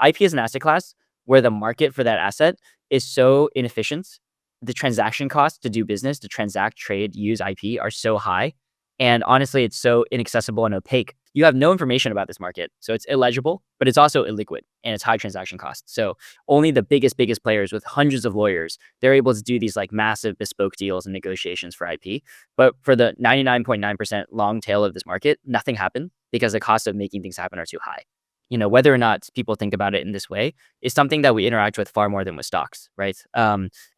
IP is an asset class where the market for that asset is so inefficient. The transaction costs to do business, to transact, trade, use IP are so high. And honestly, it's so inaccessible and opaque. You have no information about this market. So it's illegible, but it's also illiquid and it's high transaction costs. So only the biggest players with hundreds of lawyers, they're able to do these like massive bespoke deals and negotiations for IP. But for the 99.9% long tail of this market, nothing happened because the cost of making things happen are too high. Whether or not people think about it in this way is something that we interact with far more than with stocks, right?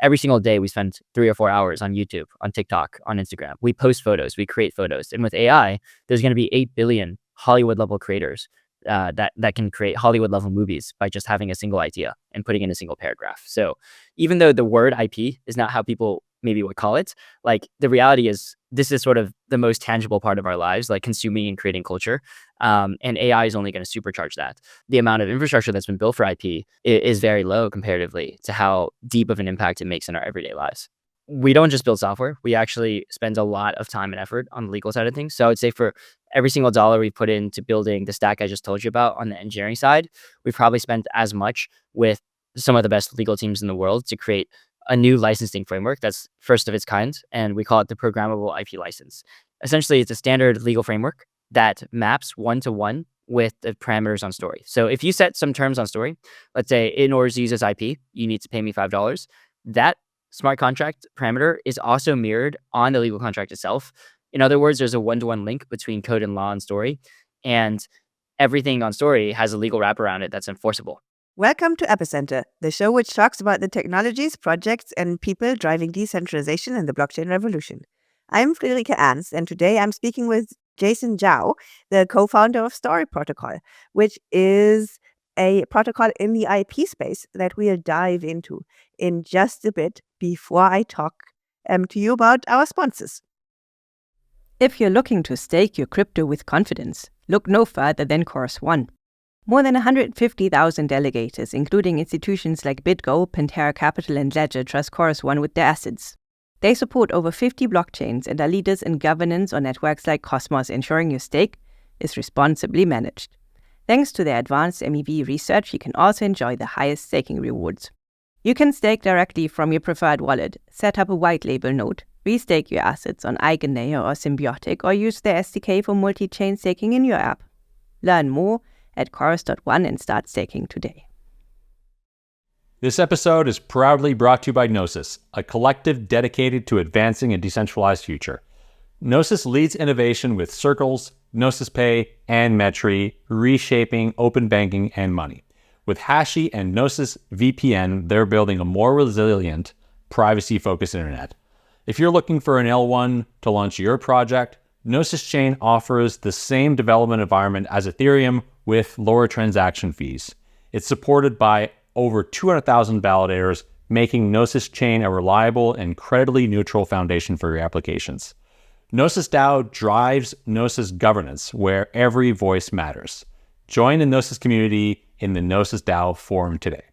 Every single day we spend 3 or 4 hours on YouTube, on TikTok, on Instagram. We post photos, we create photos. And with AI, there's going to be 8 billion Hollywood level creators that can create Hollywood level movies by just having a single idea and putting in a single paragraph. So even though the word IP is not how people maybe would call it, like the reality is this is sort of the most tangible part of our lives, like consuming and creating culture. And AI is only going to supercharge that. The amount of infrastructure that's been built for IP is very low comparatively to how deep of an impact it makes in our everyday lives. We don't just build software. We actually spend a lot of time and effort on the legal side of things. So I would say for every single dollar we put into building the stack I just told you about on the engineering side, we've probably spent as much with some of the best legal teams in the world to create a new licensing framework that's first of its kind, and we call it the Programmable IP license. Essentially, it's a standard legal framework that maps one-to-one with the parameters on Story. So if you set some terms on Story, let's say in order to use this IP, you need to pay me $5. That smart contract parameter is also mirrored on the legal contract itself. In other words, there's a one-to-one link between code and law and Story, and everything on Story has a legal wrap around it that's enforceable. Welcome to Epicenter, the show which talks about the technologies, projects, and people driving decentralization in the blockchain revolution. I'm Friederike Ernst, and today I'm speaking with Jason Zhao, the co-founder of Story Protocol, which is a protocol in the IP space that we'll dive into in just a bit before I talk to you about our sponsors. If you're looking to stake your crypto with confidence, look no further than Chorus One. More than 150,000 delegators, including institutions like BitGo, Pantera Capital, and Ledger, trust Chorus One with their assets. They support over 50 blockchains and are leaders in governance on networks like Cosmos, ensuring your stake is responsibly managed. Thanks to their advanced MEV research, you can also enjoy the highest staking rewards. You can stake directly from your preferred wallet, set up a white label node, restake your assets on EigenLayer or Symbiotic, or use their SDK for multi-chain staking in your app. Learn more at chorus.one and start staking today. This episode is proudly brought to you by Gnosis, a collective dedicated to advancing a decentralized future. Gnosis leads innovation with Circles, Gnosis Pay, and Metri, reshaping open banking and money. With Hashi and Gnosis VPN, they're building a more resilient, privacy-focused internet. If you're looking for an L1 to launch your project, Gnosis Chain offers the same development environment as Ethereum with lower transaction fees. It's supported by over 200,000 validators, making Gnosis Chain a reliable and credibly neutral foundation for your applications. Gnosis DAO drives Gnosis governance, where every voice matters. Join the Gnosis community in the Gnosis DAO forum today.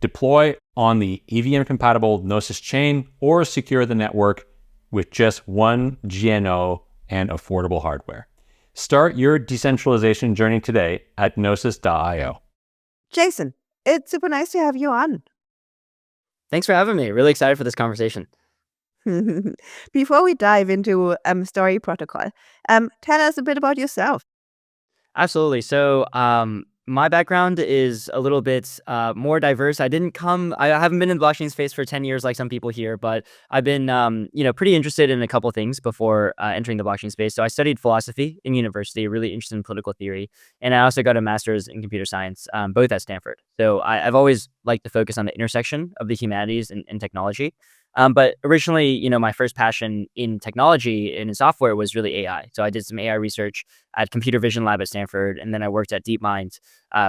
Deploy on the EVM-compatible Gnosis Chain or secure the network with just one GNO and affordable hardware. Start your decentralization journey today at gnosis.io. Jason, it's super nice to have you on. Thanks for having me. Really excited for this conversation. Before we dive into Story Protocol, tell us a bit about yourself. Absolutely. So my background is a little bit more diverse. I haven't been in the blockchain space for 10 years like some people here, but I've been pretty interested in a couple of things before entering the blockchain space. So I studied philosophy in university, really interested in political theory, and I also got a master's in computer science, both at Stanford. So I've always liked to focus on the intersection of the humanities and technology. But originally, my first passion in technology and in software was really AI. So I did some AI research at Computer Vision Lab at Stanford, and then I worked at DeepMind,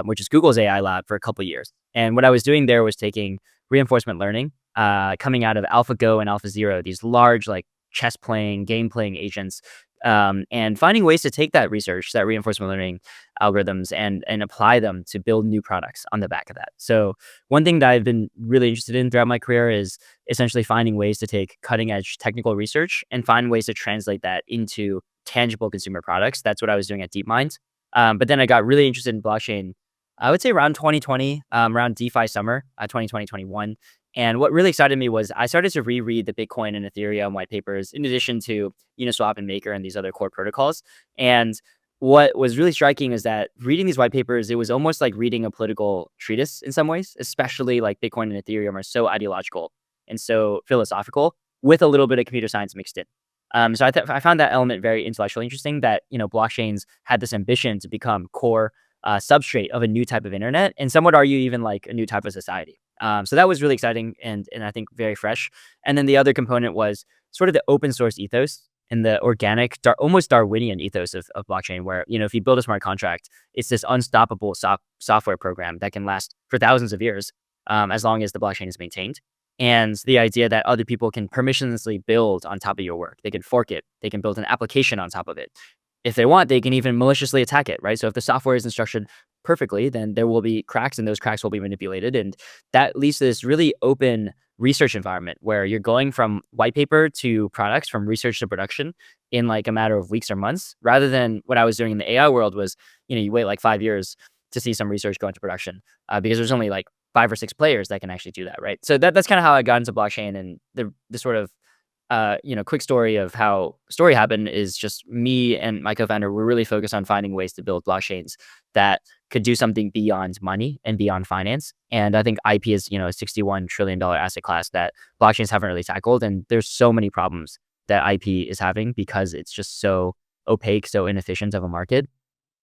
which is Google's AI lab, for a couple of years. And what I was doing there was taking reinforcement learning, coming out of AlphaGo and AlphaZero, these large like chess playing, game playing agents, and finding ways to take that research, that reinforcement learning algorithms, and apply them to build new products on the back of that. So one thing that I've been really interested in throughout my career is essentially finding ways to take cutting edge technical research and find ways to translate that into tangible consumer products. That's what I was doing at DeepMind. But then I got really interested in blockchain I would say around 2020, around DeFi summer, 2020, 21. And what really excited me was I started to reread the Bitcoin and Ethereum white papers in addition to Uniswap and Maker and these other core protocols. And what was really striking is that reading these white papers, it was almost like reading a political treatise in some ways, especially like Bitcoin and Ethereum are so ideological and so philosophical with a little bit of computer science mixed in. So I found that element very intellectually interesting that, blockchains had this ambition to become core substrate of a new type of internet, and some would argue even like a new type of society. So that was really exciting and I think very fresh. And then the other component was sort of the open source ethos and the organic, almost Darwinian ethos of blockchain, where if you build a smart contract, it's this unstoppable software program that can last for thousands of years, as long as the blockchain is maintained. And the idea that other people can permissionlessly build on top of your work, they can fork it, they can build an application on top of it. If they want, they can even maliciously attack it, right? So if the software isn't structured perfectly, then there will be cracks and those cracks will be manipulated. And that leads to this really open research environment where you're going from white paper to products, from research to production in like a matter of weeks or months, rather than what I was doing in the AI world was, you wait like 5 years to see some research go into production, because there's only like 5 or 6 players that can actually do that, right? So that's kind of how I got into blockchain. And the sort of quick story of how story happened is just me and my co-founder were really focused on finding ways to build blockchains that could do something beyond money and beyond finance. And I think IP is, a $61 trillion asset class that blockchains haven't really tackled. And there's so many problems that IP is having because it's just so opaque, so inefficient of a market.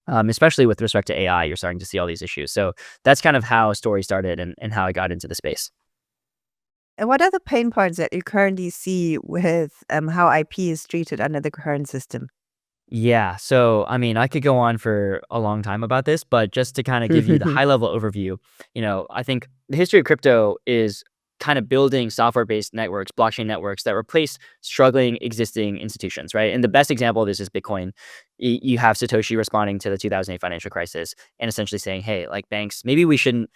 Especially with respect to AI, you're starting to see all these issues. So that's kind of how story started and how I got into the space. And what are the pain points that you currently see with how IP is treated under the current system? Yeah. So, I mean, I could go on for a long time about this, but just to kind of give you the high level overview, I think the history of crypto is kind of building software based networks, blockchain networks that replace struggling existing institutions, right? And the best example of this is Bitcoin. You have Satoshi responding to the 2008 financial crisis and essentially saying, hey, like banks, maybe we shouldn't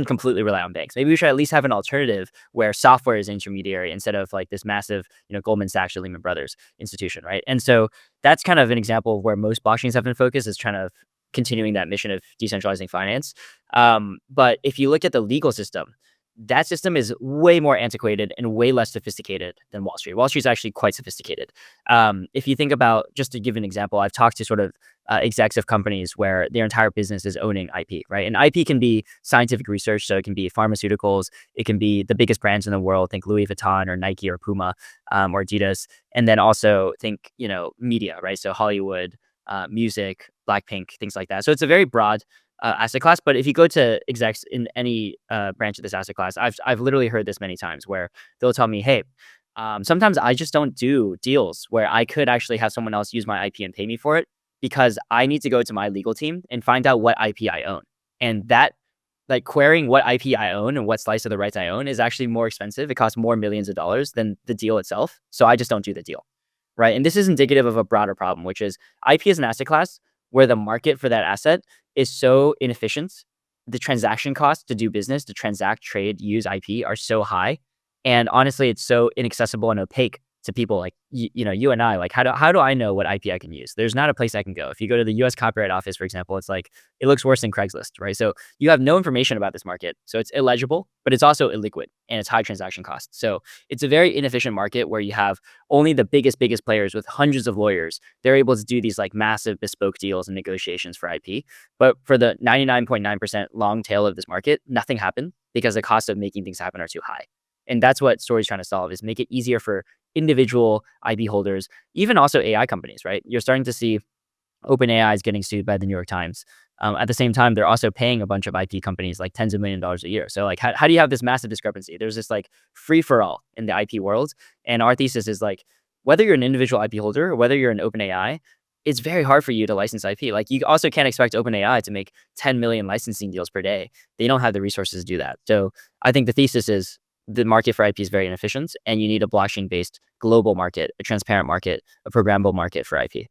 completely rely on banks. Maybe we should at least have an alternative where software is intermediary instead of like this massive, Goldman Sachs or Lehman Brothers institution, right? And so that's kind of an example of where most blockchains have been focused, is trying to continuing that mission of decentralizing finance. But if you look at the legal system, that system is way more antiquated and way less sophisticated than Wall Street. Wall Street is actually quite sophisticated. If you think about, just to give an example, I've talked to sort of execs of companies where their entire business is owning IP, right? And IP can be scientific research, so it can be pharmaceuticals, it can be the biggest brands in the world, think Louis Vuitton or Nike or Puma, or Adidas, and then also think media, right? So Hollywood, music, Blackpink, things like that. So it's a very broad asset class. But if you go to execs in any branch of this asset class, I've literally heard this many times where they'll tell me, hey, sometimes I just don't do deals where I could actually have someone else use my IP and pay me for it, because I need to go to my legal team and find out what IP I own. And that, like, querying what IP I own and what slice of the rights I own is actually more expensive. It costs more millions of dollars than the deal itself. So I just don't do the deal, right? And this is indicative of a broader problem, which is IP is an asset class where the market for that asset is so inefficient. The transaction costs to do business, to transact, trade, use IP are so high. And honestly, it's so inaccessible and opaque to people like you and I. Like, how do I know what IP I can use? There's not a place I can go. If you go to the US Copyright Office, for example, it's like it looks worse than Craigslist, right? So you have no information about this market. So it's illegible, but it's also illiquid and it's high transaction costs. So it's a very inefficient market where you have only the biggest players with hundreds of lawyers. They're able to do these like massive bespoke deals and negotiations for IP. But for the 99.9% long tail of this market, nothing happened because the cost of making things happen are too high. And that's what Story's trying to solve, is make it easier for individual IP holders, even also AI companies, right? You're starting to see OpenAI is getting sued by the New York Times. At the same time, they're also paying a bunch of IP companies like tens of millions of dollars a year. So like, how do you have this massive discrepancy? There's this like free for all in the IP world. And our thesis is like, whether you're an individual IP holder or whether you're an OpenAI, it's very hard for you to license IP. Like, you also can't expect OpenAI to make 10 million licensing deals per day. They don't have the resources to do that. So I think the thesis is the market for IP is very inefficient, and you need a blockchain-based global market, a transparent market, a programmable market for IP.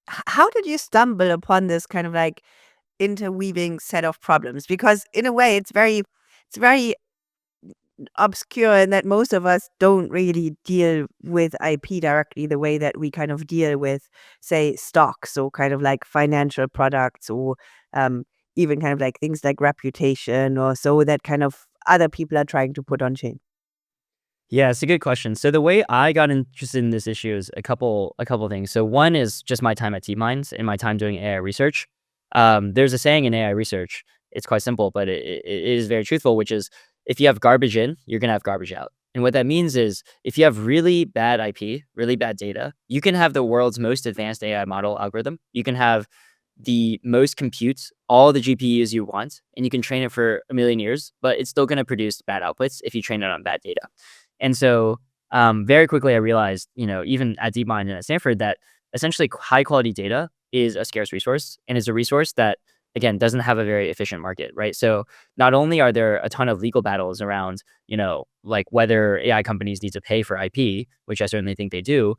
How did you stumble upon this kind of like interweaving set of problems? Because in a way, it's very obscure and that most of us don't really deal with IP directly the way that we kind of deal with, say, stocks or kind of like financial products or um, even kind of like things like reputation or so that kind of other people are trying to put on chain. Yeah, it's a good question. So the way I got interested in this issue is a couple things. So one is just my time at DeepMind and my time doing AI research. There's a saying in AI research. It's quite simple, but it is very truthful, which is if you have garbage in, you're gonna have garbage out. And what that means is if you have really bad IP, really bad data, you can have the world's most advanced AI model algorithm. You can have the most compute, all the GPUs you want, and you can train it for a million years, but it's still gonna produce bad outputs if you train it on bad data. And so, very quickly, I realized, even at DeepMind and at Stanford, that essentially high quality data is a scarce resource and is a resource that, again, doesn't have a very efficient market, right? So not only are there a ton of legal battles around, like whether AI companies need to pay for IP, which I certainly think they do,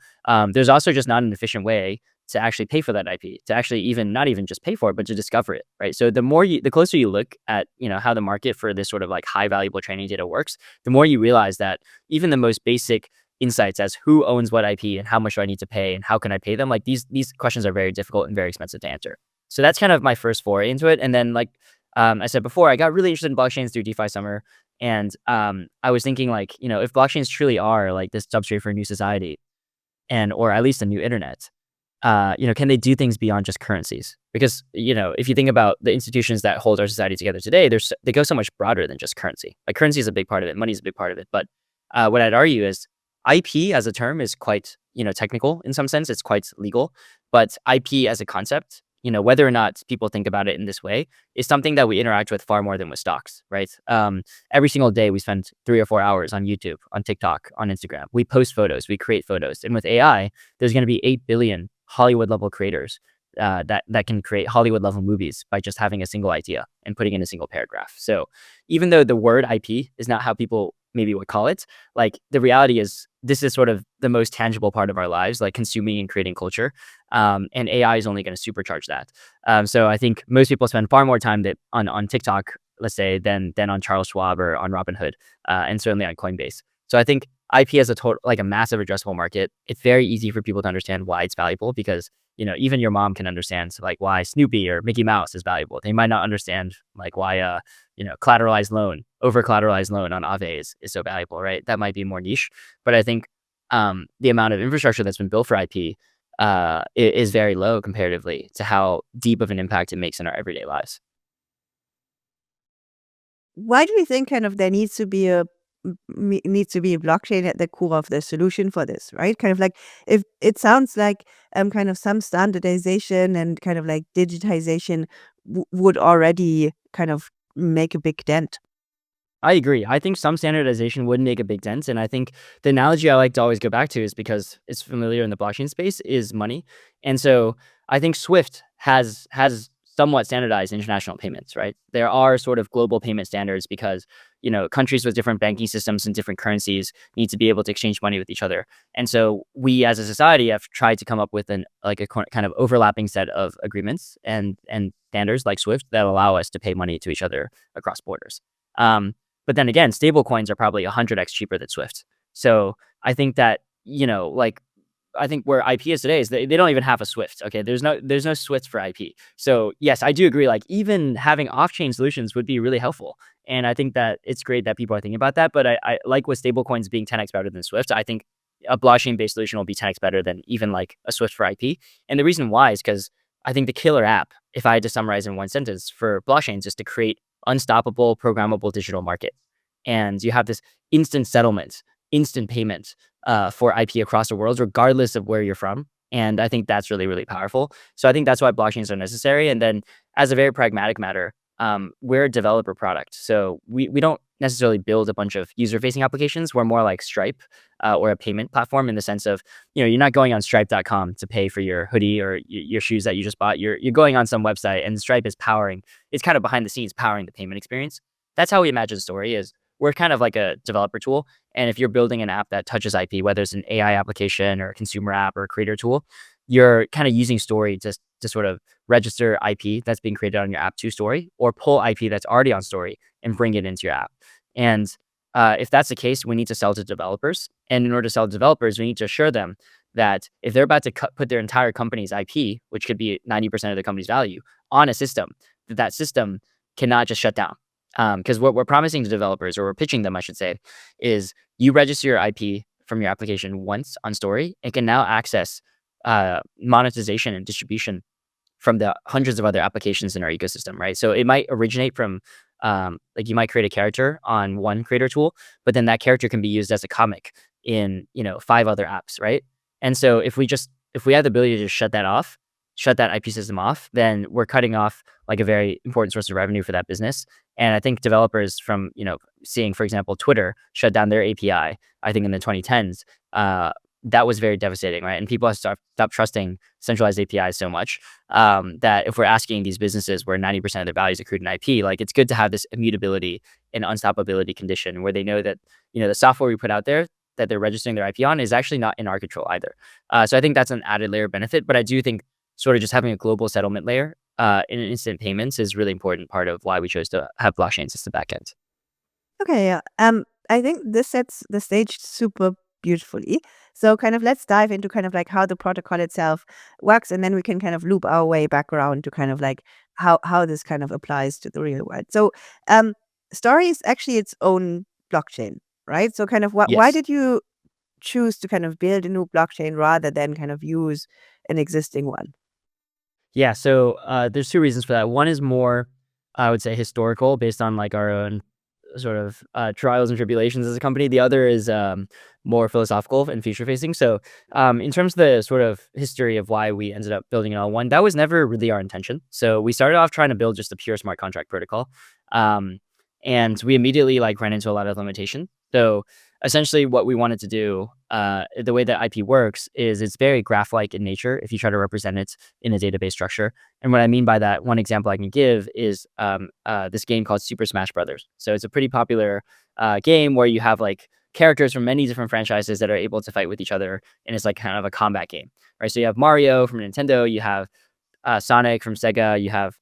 there's also just not an efficient way to actually pay for that IP, to actually even not even just pay for it, but to discover it, right? So the closer you look at, how the market for this sort of like high valuable training data works, the more you realize that even the most basic insights as who owns what IP and how much do I need to pay and how can I pay them, like these questions are very difficult and very expensive to answer. So that's kind of my first foray into it. And then like I said before, I got really interested in blockchains through DeFi Summer. And I was thinking like, if blockchains truly are like this substrate for a new society and or at least a new internet, can they do things beyond just currencies? Because, if you think about the institutions that hold our society together today, they go so much broader than just currency. Like currency is a big part of it, money is a big part of it. But what I'd argue is IP as a term is quite, technical in some sense. It's quite legal, but IP as a concept, whether or not people think about it in this way, is something that we interact with far more than with stocks, right? Every single day we spend 3 or 4 hours on YouTube, on TikTok, on Instagram. We post photos, we create photos, and with AI, there's going to be 8 billion Hollywood level creators that can create Hollywood level movies by just having a single idea and putting in a single paragraph. So even though the word IP is not how people maybe would call it, like the reality is this is sort of the most tangible part of our lives, like consuming and creating culture. And AI is only going to supercharge that. So I think most people spend far more time on TikTok, let's say, than on Charles Schwab or on Robinhood, and certainly on Coinbase. So I think IP as a total, like a massive addressable market. It's very easy for people to understand why it's valuable because, even your mom can understand like why Snoopy or Mickey Mouse is valuable. They might not understand like why, collateralized loan, over collateralized loan on Aave is so valuable, right? That might be more niche, but I think the amount of infrastructure that's been built for IP is very low comparatively to how deep of an impact it makes in our everyday lives. Why do you think kind of there needs to be a blockchain at the core of the solution for this, right? Kind of like if it sounds like kind of some standardization and kind of like digitization would already kind of make a big dent. I agree. I think some standardization would make a big dent. And I think the analogy I like to always go back to is because it's familiar in the blockchain space is money. And so I think Swift has somewhat standardized international payments, right? There are sort of global payment standards because, countries with different banking systems and different currencies need to be able to exchange money with each other. And so we as a society have tried to come up with kind of overlapping set of agreements and standards like Swift that allow us to pay money to each other across borders. But then again, stable coins are probably 100x cheaper than Swift. So I think that, like I think where IP is today is they don't even have a Swift. Okay. There's no Swift for IP. So yes, I do agree. Like even having off-chain solutions would be really helpful. And I think that it's great that people are thinking about that. But I like with stable coins being 10x better than Swift, I think a blockchain-based solution will be 10x better than even like a Swift for IP. And the reason why is because I think the killer app, if I had to summarize in one sentence for blockchains, is to create unstoppable programmable digital market. And you have this instant settlement, instant payment for IP across the world, regardless of where you're from. And I think that's really, really powerful. So I think that's why blockchains are necessary. And then as a very pragmatic matter, we're a developer product. So we don't necessarily build a bunch of user-facing applications. We're more like Stripe or a payment platform in the sense of, you're not going on stripe.com to pay for your hoodie or your shoes that you just bought. You're going on some website and Stripe is it's kind of behind the scenes powering the payment experience. That's how we imagine Story is. We're kind of like a developer tool. And if you're building an app that touches IP, whether it's an AI application or a consumer app or a creator tool, you're kind of using Story to sort of register IP that's being created on your app to Story or pull IP that's already on Story and bring it into your app. And if that's the case, we need to sell to developers. And in order to sell to developers, we need to assure them that if they're about to put their entire company's IP, which could be 90% of the company's value, on a system, that system cannot just shut down. Because what we're promising to developers, or we're pitching them, I should say, is you register your IP from your application once on Story, and can now access monetization and distribution from the hundreds of other applications in our ecosystem, right? So it might originate from like you might create a character on one creator tool, but then that character can be used as a comic in 5 other apps, right? And so if we have the ability to shut that IP system off, then we're cutting off like a very important source of revenue for that business. And I think developers from seeing, for example, Twitter shut down their API, I think in the 2010s, that was very devastating, right? And people have stopped trusting centralized APIs so much that if we're asking these businesses where 90% of their value is accrued in IP, like it's good to have this immutability and unstoppability condition where they know that the software we put out there that they're registering their IP on is actually not in our control either. So I think that's an added layer of benefit. But I do think sort of just having a global settlement layer in instant payments is really important part of why we chose to have blockchains as the backend. Okay, yeah. I think this sets the stage super beautifully. So kind of let's dive into kind of like how the protocol itself works, and then we can kind of loop our way back around to kind of like how this kind of applies to the real world. So Story is actually its own blockchain, right? So kind of why Yes. did you choose to kind of build a new blockchain rather than kind of use an existing one? Yeah. So there's 2 reasons for that. One is more, I would say, historical, based on like our own sort of trials and tribulations as a company. The other is more philosophical and future facing. So in terms of the sort of history of why we ended up building an L1, that was never really our intention. So we started off trying to build just a pure smart contract protocol. And we immediately like ran into a lot of limitation. So essentially what we wanted to do, the way that IP works is it's very graph-like in nature if you try to represent it in a database structure. And what I mean by that, one example I can give is this game called Super Smash Brothers. So it's a pretty popular game where you have like characters from many different franchises that are able to fight with each other, and it's like kind of a combat game, right? So you have Mario from Nintendo, you have Sonic from Sega, you have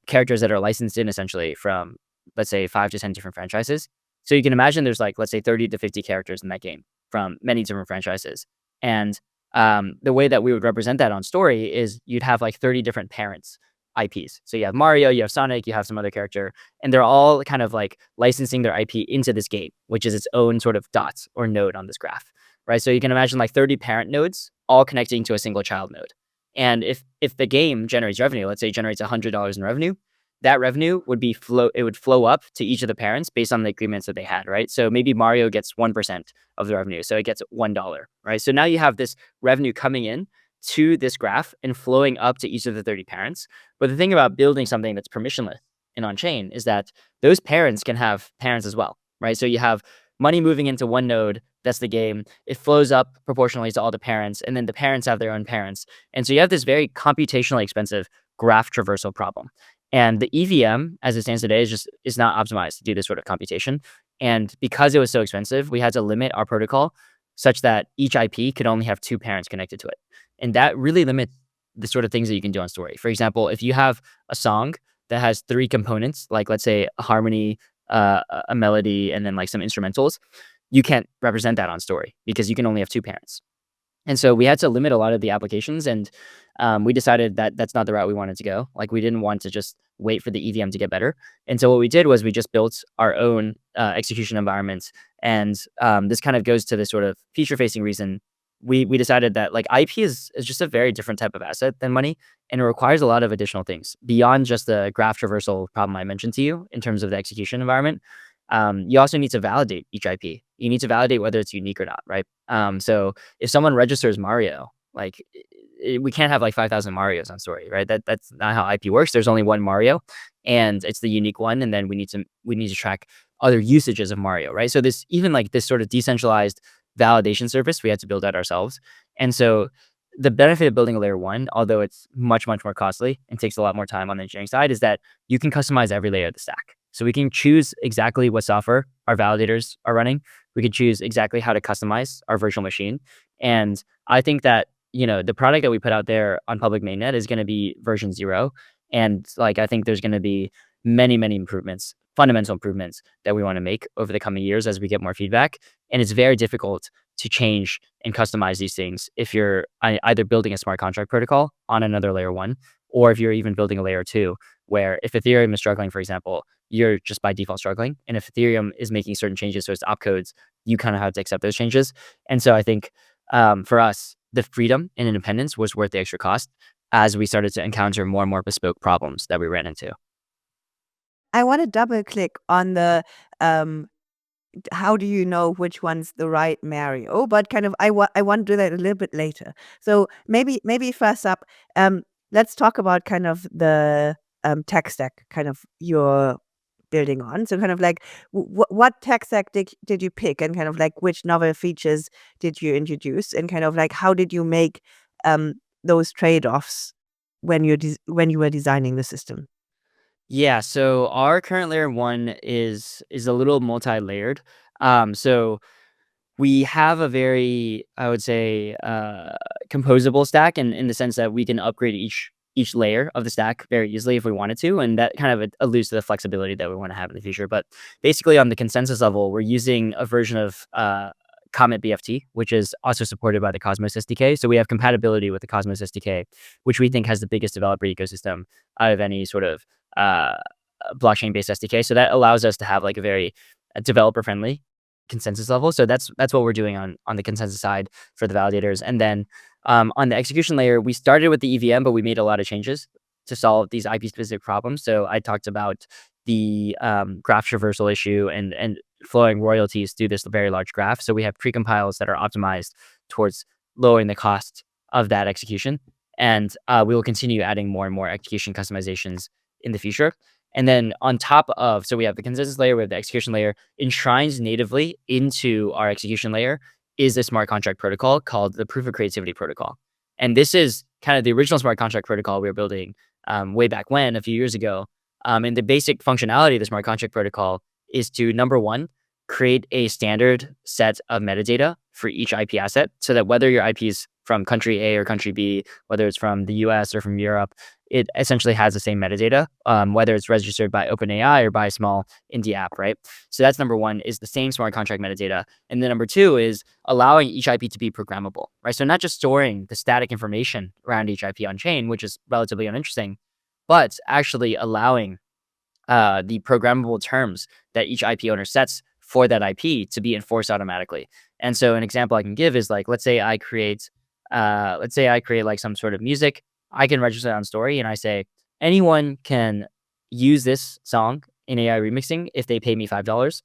characters that are licensed in essentially from, let's say, 5 to 10 different franchises. So you can imagine there's like, let's say, 30 to 50 characters in that game from many different franchises. And the way that we would represent that on Story is you'd have like 30 different parents IPs. So you have Mario, you have Sonic, you have some other character, and they're all kind of like licensing their IP into this game, which is its own sort of dot or node on this graph, right? So you can imagine like 30 parent nodes all connecting to a single child node. And if the game generates revenue, let's say it generates $100 in revenue, that revenue would be it would flow up to each of the parents based on the agreements that they had, right? So maybe Mario gets 1% of the revenue, so it gets $1, right? So now you have this revenue coming in to this graph and flowing up to each of the 30 parents. But the thing about building something that's permissionless and on-chain is that those parents can have parents as well, right? So you have money moving into one node, that's the game. It flows up proportionally to all the parents, and then the parents have their own parents. And so you have this very computationally expensive graph traversal problem. And the EVM, as it stands today, is not optimized to do this sort of computation. And because it was so expensive, we had to limit our protocol such that each IP could only have 2 parents connected to it. And that really limits the sort of things that you can do on Story. For example, if you have a song that has 3 components, like let's say a harmony, a melody, and then like some instrumentals, you can't represent that on Story because you can only have 2 parents. And so we had to limit a lot of the applications, and we decided that that's not the route we wanted to go. Like we didn't want to just wait for the EVM to get better. And so what we did was we just built our own execution environment. And this kind of goes to the sort of future-facing reason. We decided that like IP is just a very different type of asset than money, and it requires a lot of additional things beyond just the graph traversal problem I mentioned to you in terms of the execution environment. You also need to validate each IP. You need to validate whether it's unique or not, right? So if someone registers Mario, like we can't have like 5,000 Marios on Story, right? That's not how IP works. There's only one Mario, and it's the unique one, and then we need to track other usages of Mario, right? So this sort of decentralized validation service we had to build out ourselves. And so the benefit of building a layer 1, although it's much, much more costly and takes a lot more time on the engineering side, is that you can customize every layer of the stack. So we can choose exactly what software our validators are running. We can choose exactly how to customize our virtual machine. And I think that, the product that we put out there on public mainnet is going to be version 0. And like, I think there's going to be many, many improvements fundamental improvements that we want to make over the coming years as we get more feedback. And it's very difficult to change and customize these things if you're either building a smart contract protocol on another layer 1, or if you're even building a layer 2, where if Ethereum is struggling, for example, you're just by default struggling. And if Ethereum is making certain changes to its opcodes, you kind of have to accept those changes. And so I think for us, the freedom and independence was worth the extra cost as we started to encounter more and more bespoke problems that we ran into. I want to double click on the how do you know which one's the right Mario? But kind of I want to do that a little bit later. So maybe first up, let's talk about kind of the tech stack kind of you're building on. So kind of like what tech stack did you pick, and kind of like which novel features did you introduce, and kind of like how did you make those trade-offs when you were designing the system? Yeah, so our current layer 1 is a little multi-layered. So we have a very, I would say, composable stack in the sense that we can upgrade each layer of the stack very easily if we wanted to, and that kind of alludes to the flexibility that we want to have in the future. But basically, on the consensus level, we're using a version of Comet BFT, which is also supported by the Cosmos SDK. So we have compatibility with the Cosmos SDK, which we think has the biggest developer ecosystem out of any sort of uh, blockchain-based SDK. So that allows us to have like a very developer-friendly consensus level. So that's what we're doing on the consensus side for the validators. And then on the execution layer, we started with the EVM, but we made a lot of changes to solve these IP-specific problems. So I talked about the graph traversal issue and flowing royalties through this very large graph. So we have precompiles that are optimized towards lowering the cost of that execution. And we will continue adding more and more execution customizations in the future. And then on top of, so we have the consensus layer, we have the execution layer. Enshrined natively into our execution layer is a smart contract protocol called the Proof of Creativity Protocol. And this is kind of the original smart contract protocol we were building way back when, a few years ago. And the basic functionality of the smart contract protocol is to, number one, create a standard set of metadata for each IP asset, so that whether your IP is from country A or country B, whether it's from the US or from Europe, it essentially has the same metadata, whether it's registered by OpenAI or by a small indie app, right? So that's number one, is the same smart contract metadata. And then number two is allowing each IP to be programmable, right? So not just storing the static information around each IP on chain, which is relatively uninteresting, but actually allowing the programmable terms that each IP owner sets for that IP to be enforced automatically. And so an example I can give is like, let's say I create like some sort of music. I can register it on Story and I say, anyone can use this song in AI remixing if they pay me $5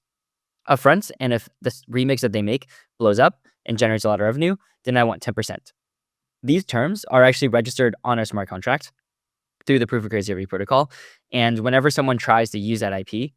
upfront. And if the remix that they make blows up and generates a lot of revenue, then I want 10%. These terms are actually registered on a smart contract through the Proof of Creativity protocol. And whenever someone tries to use that IP,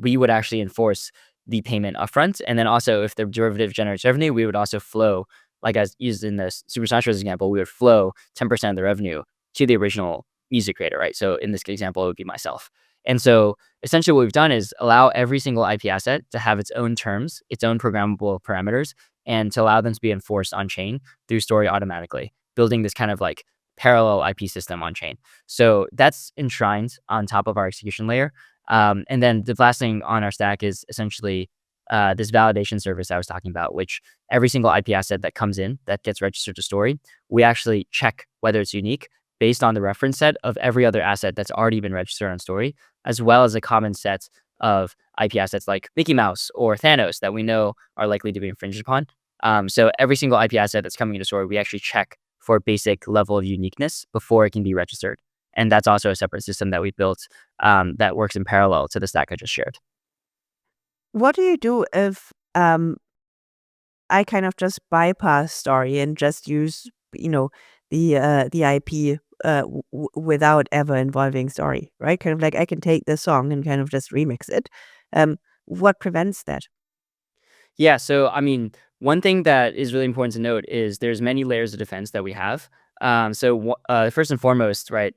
we would actually enforce the payment upfront. And then also, if the derivative generates revenue, we would also flow, like as used in the Super Smash Bros. Example, we would flow 10% of the revenue to the original music creator, right? So in this example, it would be myself. And so essentially what we've done is allow every single IP asset to have its own terms, its own programmable parameters, and to allow them to be enforced on chain through Story automatically, building this kind of like parallel IP system on chain. So that's enshrined on top of our execution layer. And then the last thing on our stack is essentially this validation service I was talking about, which every single IP asset that comes in that gets registered to Story, we actually check whether it's unique based on the reference set of every other asset that's already been registered on Story, as well as a common set of IP assets like Mickey Mouse or Thanos that we know are likely to be infringed upon. So every single IP asset that's coming into Story, we actually check for a basic level of uniqueness before it can be registered. And that's also a separate system that we built that works in parallel to the stack I just shared. What do you do if I kind of just bypass Story and just use, the IP without ever involving Story, right? Kind of like I can take the song and kind of just remix it. What prevents that? Yeah, so I mean, one thing that is really important to note is there's many layers of defense that we have. First and foremost, right,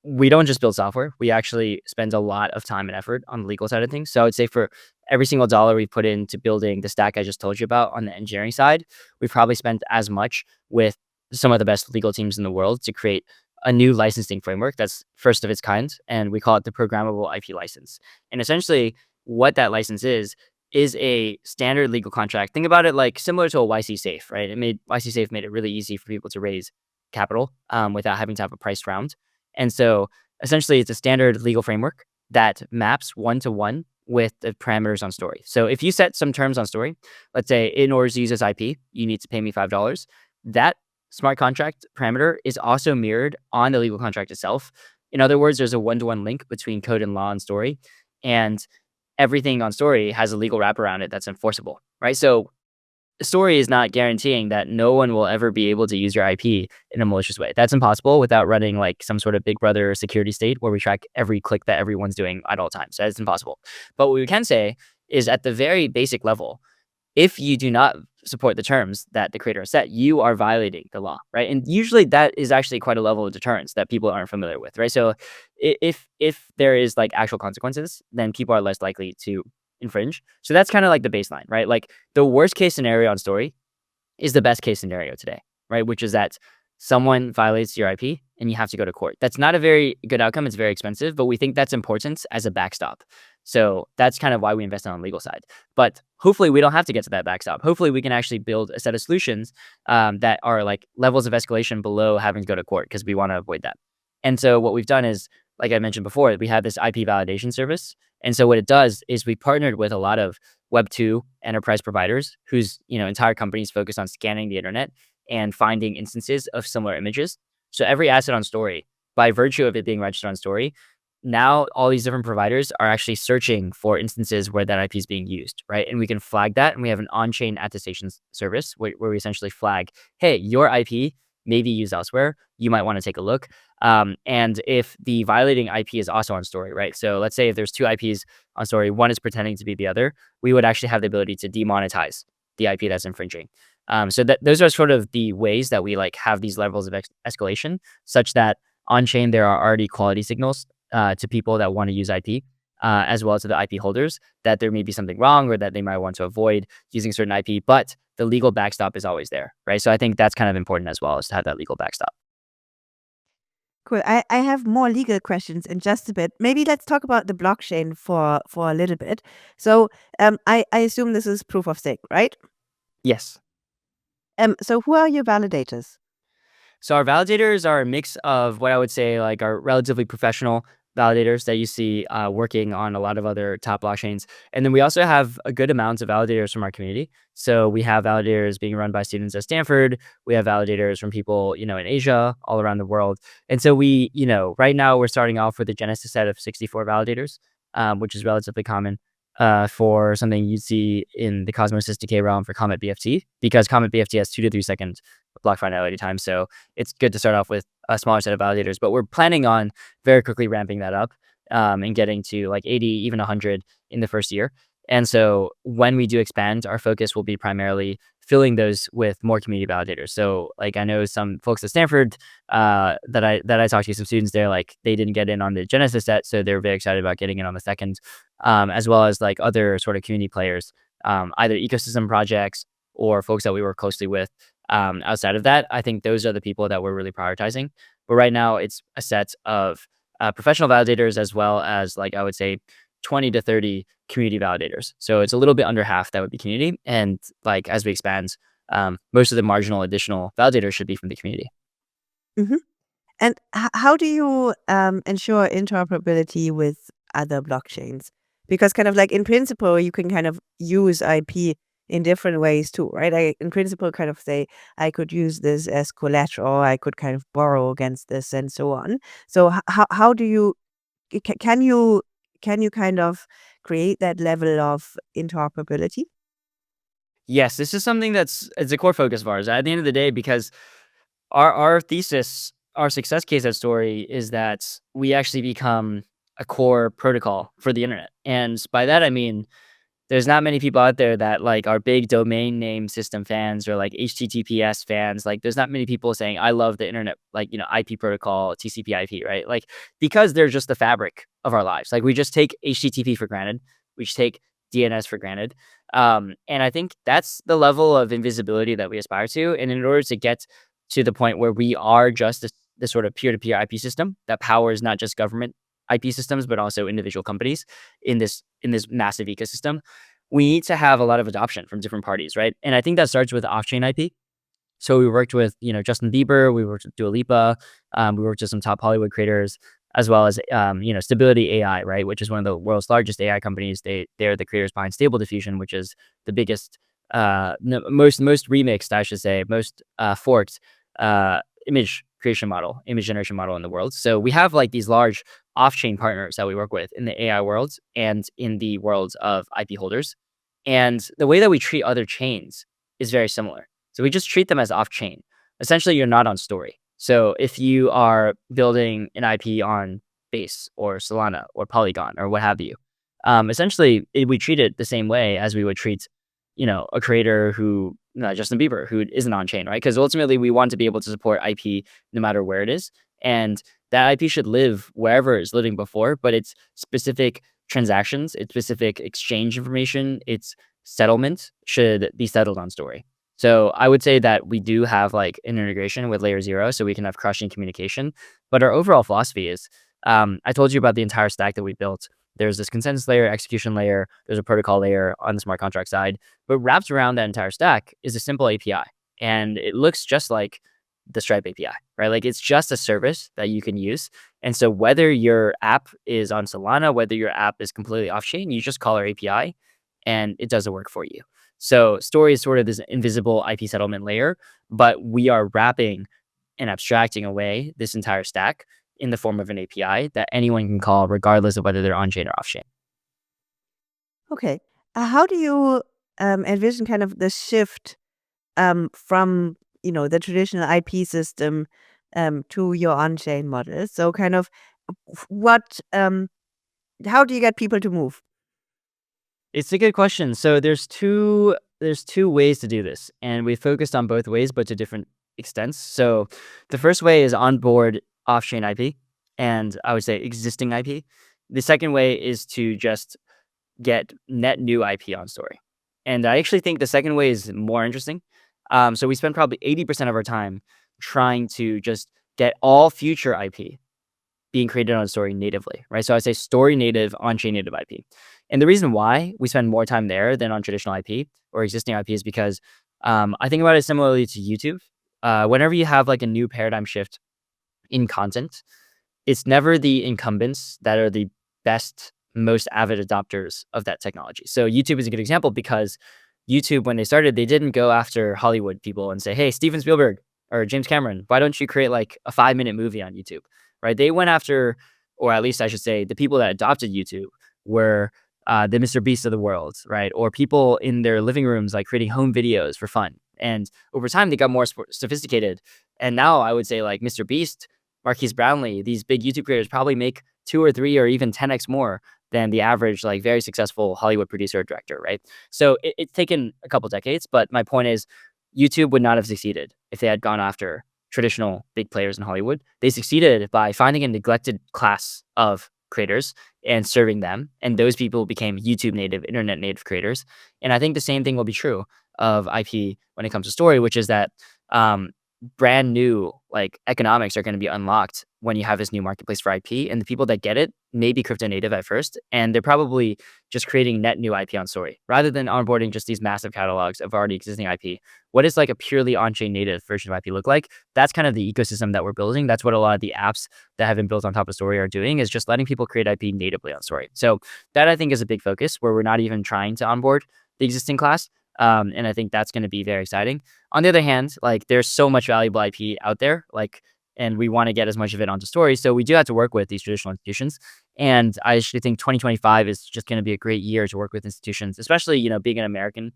we don't just build software. We actually spend a lot of time and effort on the legal side of things. So I would say for every single dollar we put into building the stack I just told you about on the engineering side, we've probably spent as much with some of the best legal teams in the world to create a new licensing framework that's first of its kind, and we call it the Programmable IP license. And essentially, what that license is a standard legal contract. Think about it like similar to a YC Safe, right? YC Safe made it really easy for people to raise capital without having to have a priced round. And so essentially, it's a standard legal framework that maps one-to-one with the parameters on Story. So if you set some terms on Story, let's say in order to use this IP, you need to pay me $5. That smart contract parameter is also mirrored on the legal contract itself. In other words, there's a one-to-one link between code and law and Story, and everything on Story has a legal wrap around it that's enforceable, right? So Story is not guaranteeing that no one will ever be able to use your IP in a malicious way. That's impossible without running like some sort of Big Brother security state where we track every click that everyone's doing at all times. That is impossible. But what we can say is at the very basic level, if you do not support the terms that the creator has set, you are violating the law, right? And usually that is actually quite a level of deterrence that people aren't familiar with, right? So if there is like actual consequences, then people are less likely to infringe. So that's kind of like the baseline, right? Like the worst case scenario on Story is the best case scenario today, right? Which is that someone violates your IP and you have to go to court. That's not a very good outcome. It's very expensive, but we think that's important as a backstop. So that's kind of why we invest on the legal side. But hopefully we don't have to get to that backstop. Hopefully we can actually build a set of solutions that are like levels of escalation below having to go to court, because we want to avoid that. And so what we've done is, like I mentioned before, we have this IP validation service. And so what it does is we partnered with a lot of Web2 enterprise providers whose entire companies focus on scanning the internet and finding instances of similar images. So every asset on Story, by virtue of it being registered on Story, now all these different providers are actually searching for instances where that IP is being used, right? And we can flag that, and we have an on-chain attestation service where we essentially flag, hey, your IP may be used elsewhere. You might want to take a look. And if the violating IP is also on Story, right? So let's say if there's two IPs on Story, one is pretending to be the other, we would actually have the ability to demonetize the IP that's infringing. So those are sort of the ways that we like have these levels of escalation, such that on chain there are already quality signals to people that want to use IP, as well as to the IP holders, that there may be something wrong or that they might want to avoid using certain IP, but the legal backstop is always there, right? So I think that's kind of important as well, is to have that legal backstop. Cool. I have more legal questions in just a bit. Maybe let's talk about the blockchain for a little bit. So I assume this is proof of stake, right? Yes. So who are your validators? So our validators are a mix of what I would say like are relatively professional validators that you see working on a lot of other top blockchains. And then we also have a good amount of validators from our community. So we have validators being run by students at Stanford. We have validators from people, in Asia, all around the world. And so we, right now we're starting off with a Genesis set of 64 validators, which is relatively common for something you'd see in the Cosmos SDK realm for Comet BFT, because Comet BFT has 2 to 3 seconds block finality time. So it's good to start off with a smaller set of validators, but we're planning on very quickly ramping that up and getting to like 80, even 100 in the first year. And so when we do expand, our focus will be primarily filling those with more community validators. So like I know some folks at Stanford that I talked to, some students there, like they didn't get in on the Genesis set, so they're very excited about getting in on the second, as well as like other sort of community players, either ecosystem projects or folks that we work closely with. Outside of that, I think those are the people that we're really prioritizing. But right now, it's a set of professional validators, as well as like I would say 20 to 30 community validators. So it's a little bit under half that would be community. And like as we expand, most of the marginal additional validators should be from the community. Mm-hmm. And how do you ensure interoperability with other blockchains? Because kind of like in principle, you can kind of use IP in different ways too, right? I, in principle, kind of say, I could use this as collateral, I could kind of borrow against this and so on. So how do you, can you kind of create that level of interoperability? Yes, this is something it's a core focus of ours at the end of the day, because our thesis, our success case at Story is that we actually become a core protocol for the internet. And by that, I mean, there's not many people out there that like are big domain name system fans or like HTTPS fans. Like there's not many people saying, I love the internet, like, IP protocol, TCP IP, right? Like, because they're just the fabric of our lives. Like we just take HTTP for granted. We just take DNS for granted. And I think that's the level of invisibility that we aspire to. And in order to get to the point where we are just the sort of peer-to-peer IP system that powers not just government IP systems, but also individual companies in this massive ecosystem, we need to have a lot of adoption from different parties, right? And I think that starts with off-chain IP. So we worked with, Justin Bieber, we worked with Dua Lipa, we worked with some top Hollywood creators, as well as, Stability AI, right, which is one of the world's largest AI companies. They're the creators behind Stable Diffusion, which is the biggest, most remixed, I should say, most forked image generation model in the world. So we have like these large off-chain partners that we work with in the AI world and in the world of IP holders. And the way that we treat other chains is very similar. So we just treat them as off-chain. Essentially, you're not on Story. So if you are building an IP on Base or Solana or Polygon or what have you, essentially we treat it the same way as we would treat, a creator who, Justin Bieber, who isn't on chain, right? Because ultimately we want to be able to support IP no matter where it is, and that IP should live wherever it's living before, but its specific transactions, its specific exchange information, its settlement should be settled on Story. So I would say that we do have like an integration with layer 0, so we can have crushing communication. But our overall philosophy is, I told you about the entire stack that we built. There's this consensus layer, execution layer, there's a protocol layer on the smart contract side. But wrapped around that entire stack is a simple API. And it looks just like the Stripe API, right? Like it's just a service that you can use. And so whether your app is on Solana, whether your app is completely off-chain, you just call our API and it does the work for you. So Story is sort of this invisible IP settlement layer, but we are wrapping and abstracting away this entire stack in the form of an API that anyone can call regardless of whether they're on-chain or off-chain. Okay. How do you envision kind of the shift from, the traditional IP system to your on-chain model? So kind of how do you get people to move? It's a good question. So there's two ways to do this, and we focused on both ways, but to different extents. So the first way is onboard off-chain IP, and I would say existing IP. The second way is to just get net new IP on Story. And I actually think the second way is more interesting. So we spend probably 80% of our time trying to just get all future IP being created on Story natively, right? So I say Story native, on-chain native IP. And the reason why we spend more time there than on traditional IP or existing IP is because I think about it similarly to YouTube. Whenever you have like a new paradigm shift in content, it's never the incumbents that are the best, most avid adopters of that technology. So YouTube is a good example because YouTube, when they started, they didn't go after Hollywood people and say, hey, Steven Spielberg or James Cameron, why don't you create like a 5-minute movie on YouTube, right? They went after, or at least I should say, the people that adopted YouTube were the Mr. Beast of the world, right? Or people in their living rooms, like creating home videos for fun. And over time, they got more sophisticated. And now I would say like Mr. Beast, Marquise Brownlee, these big YouTube creators probably make 2 or 3 or even 10x more than the average, like very successful Hollywood producer or director, right? So it's taken a couple decades, but my point is YouTube would not have succeeded if they had gone after traditional big players in Hollywood. They succeeded by finding a neglected class of creators and serving them. And those people became YouTube native, internet native creators. And I think the same thing will be true of IP when it comes to Story, which is that brand new like economics are going to be unlocked when you have this new marketplace for IP, and the people that get it may be crypto native at first, and they're probably just creating net new IP on Story rather than onboarding just these massive catalogs of already existing IP. What does like a purely on-chain native version of IP look like? That's kind of the ecosystem that we're building. That's what a lot of the apps that have been built on top of Story are doing, is just letting people create IP natively on Story. So that I think is a big focus where we're not even trying to onboard the existing class. And I think that's going to be very exciting. On the other hand, like there's so much valuable IP out there, like, and we want to get as much of it onto Story. So we do have to work with these traditional institutions. And I actually think 2025 is just going to be a great year to work with institutions, especially, being an American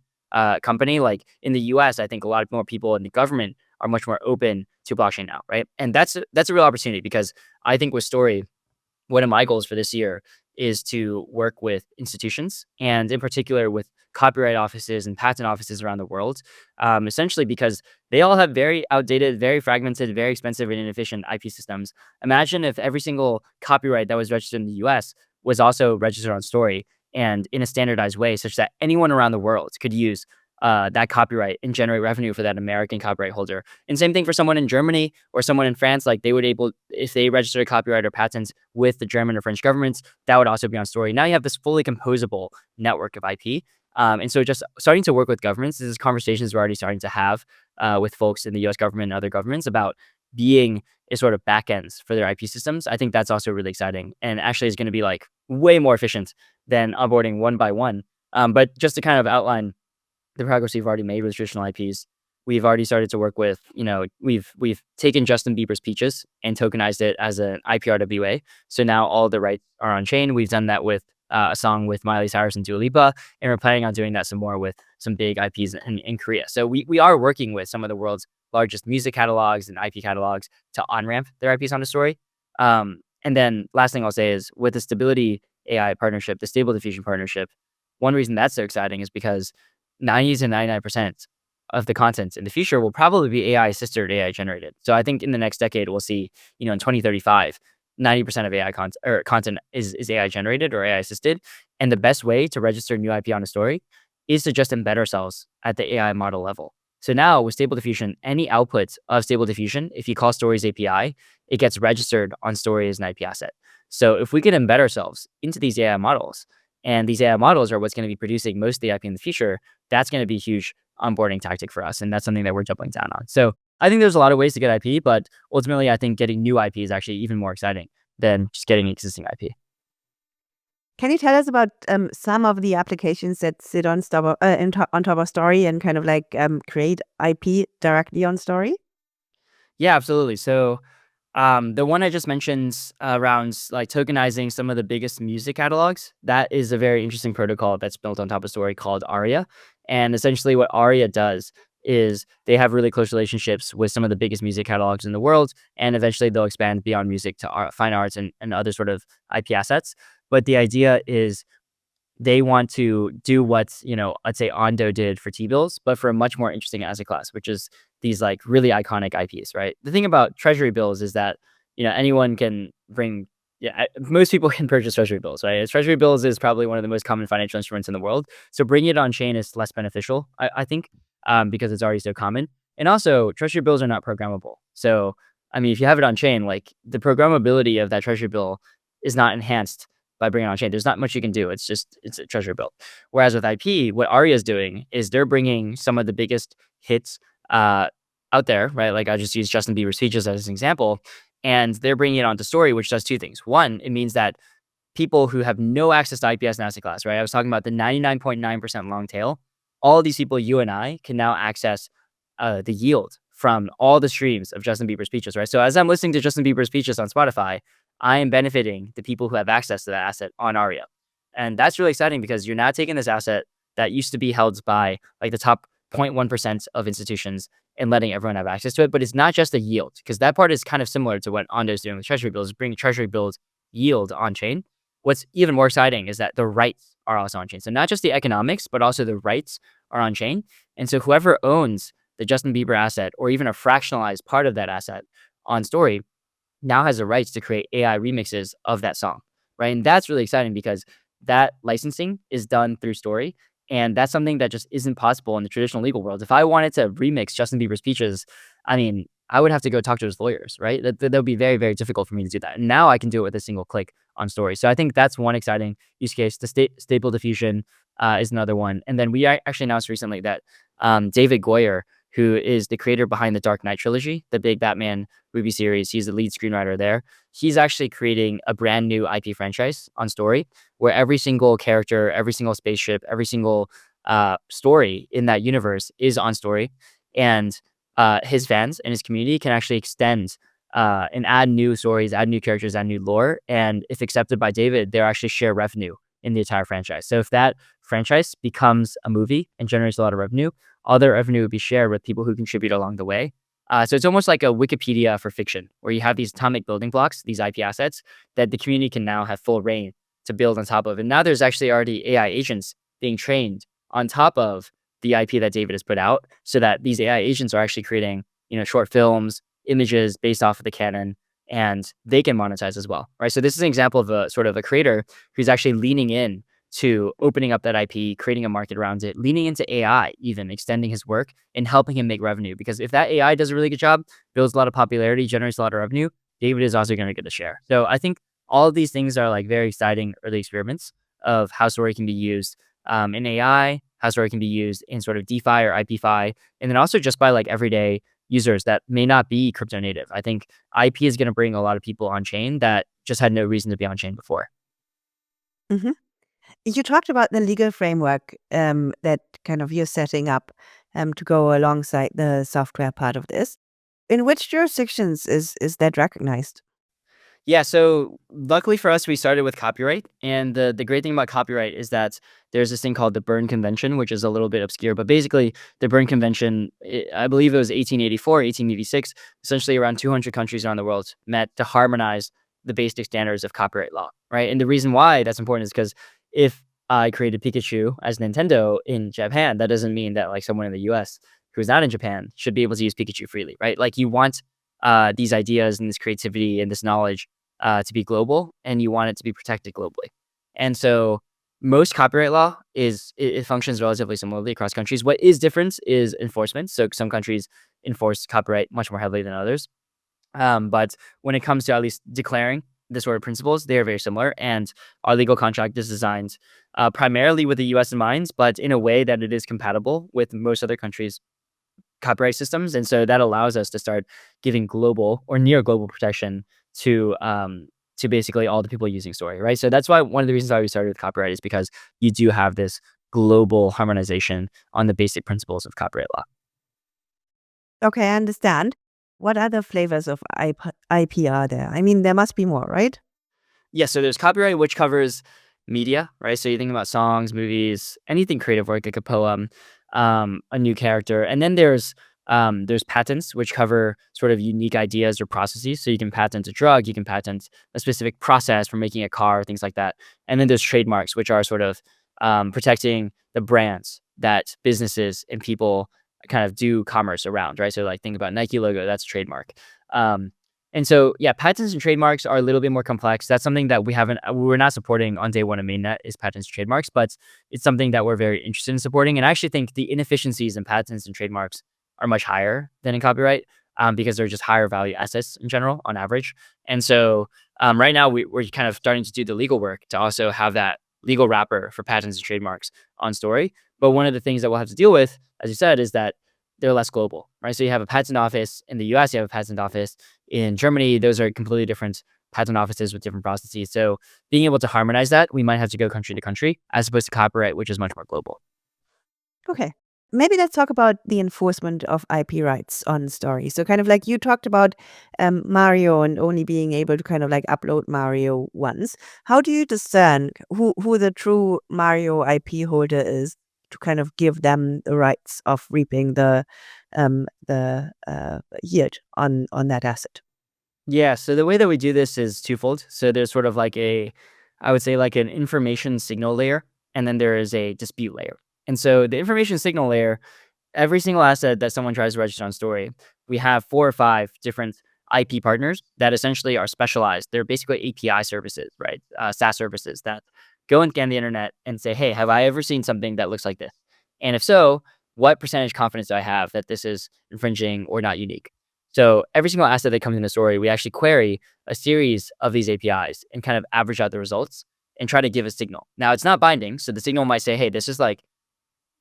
company. Like in the US, I think a lot more people in the government are much more open to blockchain now, right? And that's a real opportunity, because I think with Story, one of my goals for this year is to work with institutions, and in particular with copyright offices and patent offices around the world, essentially because they all have very outdated, very fragmented, very expensive and inefficient IP systems. Imagine if every single copyright that was registered in the US was also registered on Story and in a standardized way, such that anyone around the world could use that copyright and generate revenue for that American copyright holder. And same thing for someone in Germany or someone in France, like they would able, if they register a copyright or patents with the German or French governments, that would also be on Story. Now you have this fully composable network of IP. And so just starting to work with governments, this is conversations we're already starting to have with folks in the US government and other governments about being a sort of backends for their IP systems. I think that's also really exciting and actually is going to be like way more efficient than onboarding one by one. But just to kind of outline the progress we've already made with traditional IPs, we've already started to work with, we've taken Justin Bieber's Peaches and tokenized it as an IPRWA. So now all the rights are on chain. We've done that with a song with Miley Cyrus and Dua Lipa, and we're planning on doing that some more with some big IPs in Korea. So we are working with some of the world's largest music catalogs and IP catalogs to on-ramp their IPs onto Story. And then last thing I'll say is with the Stability AI partnership, the Stable Diffusion partnership, one reason that's so exciting is because 90 to 99% of the content in the future will probably be AI assisted or AI generated. So I think in the next decade, we'll see, in 2035, 90% of AI content is AI generated or AI assisted. And the best way to register new IP on a story is to just embed ourselves at the AI model level. So now with Stable Diffusion, any output of Stable Diffusion, if you call Stories API, it gets registered on Story as an IP asset. So if we can embed ourselves into these AI models, and these AI models are what's going to be producing most of the IP in the future, that's going to be a huge onboarding tactic for us. And that's something that we're doubling down on. So I think there's a lot of ways to get IP, but ultimately I think getting new IP is actually even more exciting than just getting existing IP. Can you tell us about some of the applications that sit on top of Story and kind of like create IP directly on Story? Yeah, absolutely. So the one I just mentioned around like tokenizing some of the biggest music catalogs, that is a very interesting protocol that's built on top of Story called Aria. And essentially what Aria does is they have really close relationships with some of the biggest music catalogs in the world. And eventually they'll expand beyond music to fine arts and other sort of IP assets. But the idea is they want to do what, let's say Ondo did for T-bills, but for a much more interesting asset class, which is these like really iconic IPs, right? The thing about treasury bills is that, anyone can bring, most people can purchase treasury bills, right? Treasury bills is probably one of the most common financial instruments in the world. So bringing it on chain is less beneficial, I think, because it's already so common. And also treasury bills are not programmable. So, I mean, if you have it on chain, like the programmability of that treasury bill is not enhanced by bringing it on chain. There's not much you can do. It's a treasury bill. Whereas with IP, what Aria is doing is they're bringing some of the biggest hits out there, right? Like I just used Justin Bieber's Peaches as an example, and they're bringing it onto Story, which does two things. One, it means that people who have no access to IP as an asset class, right? I was talking about the 99.9% long tail. All of these people, you and I, can now access the yield from all the streams of Justin Bieber's Peaches, right? So as I'm listening to Justin Bieber's Peaches on Spotify, I am benefiting the people who have access to that asset on Aria. And that's really exciting because you're now taking this asset that used to be held by like the top 0.1% of institutions and letting everyone have access to it. But it's not just a yield, because that part is kind of similar to what Ondo is doing with treasury bills, bringing treasury bills yield on chain. What's even more exciting is that the rights are also on chain. So not just the economics, but also the rights are on chain. And so whoever owns the Justin Bieber asset or even a fractionalized part of that asset on Story now has the rights to create AI remixes of that song, right? And that's really exciting because that licensing is done through Story. And that's something that just isn't possible in the traditional legal world. If I wanted to remix Justin Bieber's Peaches, I mean, I would have to go talk to his lawyers, right? That would be very, very difficult for me to do that. And now I can do it with a single click on Story. So I think that's one exciting use case. The Stable Diffusion is another one. And then we actually announced recently that David Goyer, who is the creator behind the Dark Knight trilogy, the big Batman movie series, he's the lead screenwriter there. He's actually creating a brand new IP franchise on Story where every single character, every single spaceship, every single story in that universe is on Story. And his fans and his community can actually extend and add new stories, add new characters, add new lore. And if accepted by David, they'll actually share revenue in the entire franchise. So if that franchise becomes a movie and generates a lot of revenue, all their revenue would be shared with people who contribute along the way. So it's almost like a Wikipedia for fiction, where you have these atomic building blocks, these IP assets that the community can now have full reign to build on top of. And now there's actually already AI agents being trained on top of the IP that David has put out, so that these AI agents are actually creating, short films, images based off of the canon, and they can monetize as well, right? So this is an example of a sort of a creator who's actually leaning in to opening up that IP, creating a market around it, leaning into AI, even extending his work and helping him make revenue. Because if that AI does a really good job, builds a lot of popularity, generates a lot of revenue, David is also going to get a share. So I think all of these things are like very exciting early experiments of how story can be used in AI, how story can be used in sort of DeFi or IPFi, and then also just by like everyday users that may not be crypto native. I think IP is going to bring a lot of people on chain that just had no reason to be on chain before. Hmm. You talked about the legal framework that kind of you're setting up to go alongside the software part of this. In which jurisdictions is that recognized? Yeah, so luckily for us, we started with copyright. And the great thing about copyright is that there's this thing called the Berne Convention, which is a little bit obscure. But basically, the Berne Convention, I believe it was 1884, 1886, essentially around 200 countries around the world met to harmonize the basic standards of copyright law, right? And the reason why that's important is because if I created Pikachu as Nintendo in Japan, that doesn't mean that like someone in the US who's not in Japan should be able to use Pikachu freely, right? Like you want these ideas and this creativity and this knowledge to be global, and you want it to be protected globally. And so most copyright law it functions relatively similarly across countries. What is different is enforcement. So some countries enforce copyright much more heavily than others. But when it comes to at least declaring the sort of principles, they are very similar. And our legal contract is designed primarily with the US in mind, but in a way that it is compatible with most other countries' copyright systems. And so that allows us to start giving global or near global protection to basically all the people using story, right? So that's why one of the reasons why we started with copyright is because you do have this global harmonization on the basic principles of copyright law. Okay, I understand. What other flavors of IP are there? I mean, there must be more, right? Yeah, so there's copyright, which covers media, right? So you think about songs, movies, anything creative work, like a poem, a new character, and then there's patents, which cover sort of unique ideas or processes. So you can patent a drug, you can patent a specific process for making a car, things like that. And then there's trademarks, which are sort of protecting the brands that businesses and people kind of do commerce around, right? So like think about Nike logo, that's a trademark. Um, and so, yeah, patents and trademarks are a little bit more complex. That's something that we're not supporting on day one of mainnet is patents and trademarks, but it's something that we're very interested in supporting. And I actually think the inefficiencies in patents and trademarks are much higher than in copyright because they're just higher value assets in general on average. And so right now we're kind of starting to do the legal work to also have that legal wrapper for patents and trademarks on story. But one of the things that we'll have to deal with, as you said, is that they're less global, right? So you have a patent office in the US, you have a patent office in Germany. Those are completely different patent offices with different processes. So being able to harmonize that, we might have to go country to country as opposed to copyright, which is much more global. Okay. Maybe let's talk about the enforcement of IP rights on stories. So kind of like you talked about Mario and only being able to kind of like upload Mario once. How do you discern who the true Mario IP holder is to kind of give them the rights of reaping the yield on that asset? Yeah, so the way that we do this is twofold. So there's sort of like I would say like an information signal layer, and then there is a dispute layer. And so the information signal layer, every single asset that someone tries to register on Story, we have 4 or 5 different IP partners that essentially are specialized. They're basically API services, right? SaaS services that go and scan the internet and say, hey, have I ever seen something that looks like this? And if so, what percentage confidence do I have that this is infringing or not unique? So every single asset that comes in the Story, we actually query a series of these APIs and kind of average out the results and try to give a signal. Now, it's not binding. So the signal might say, hey, this is like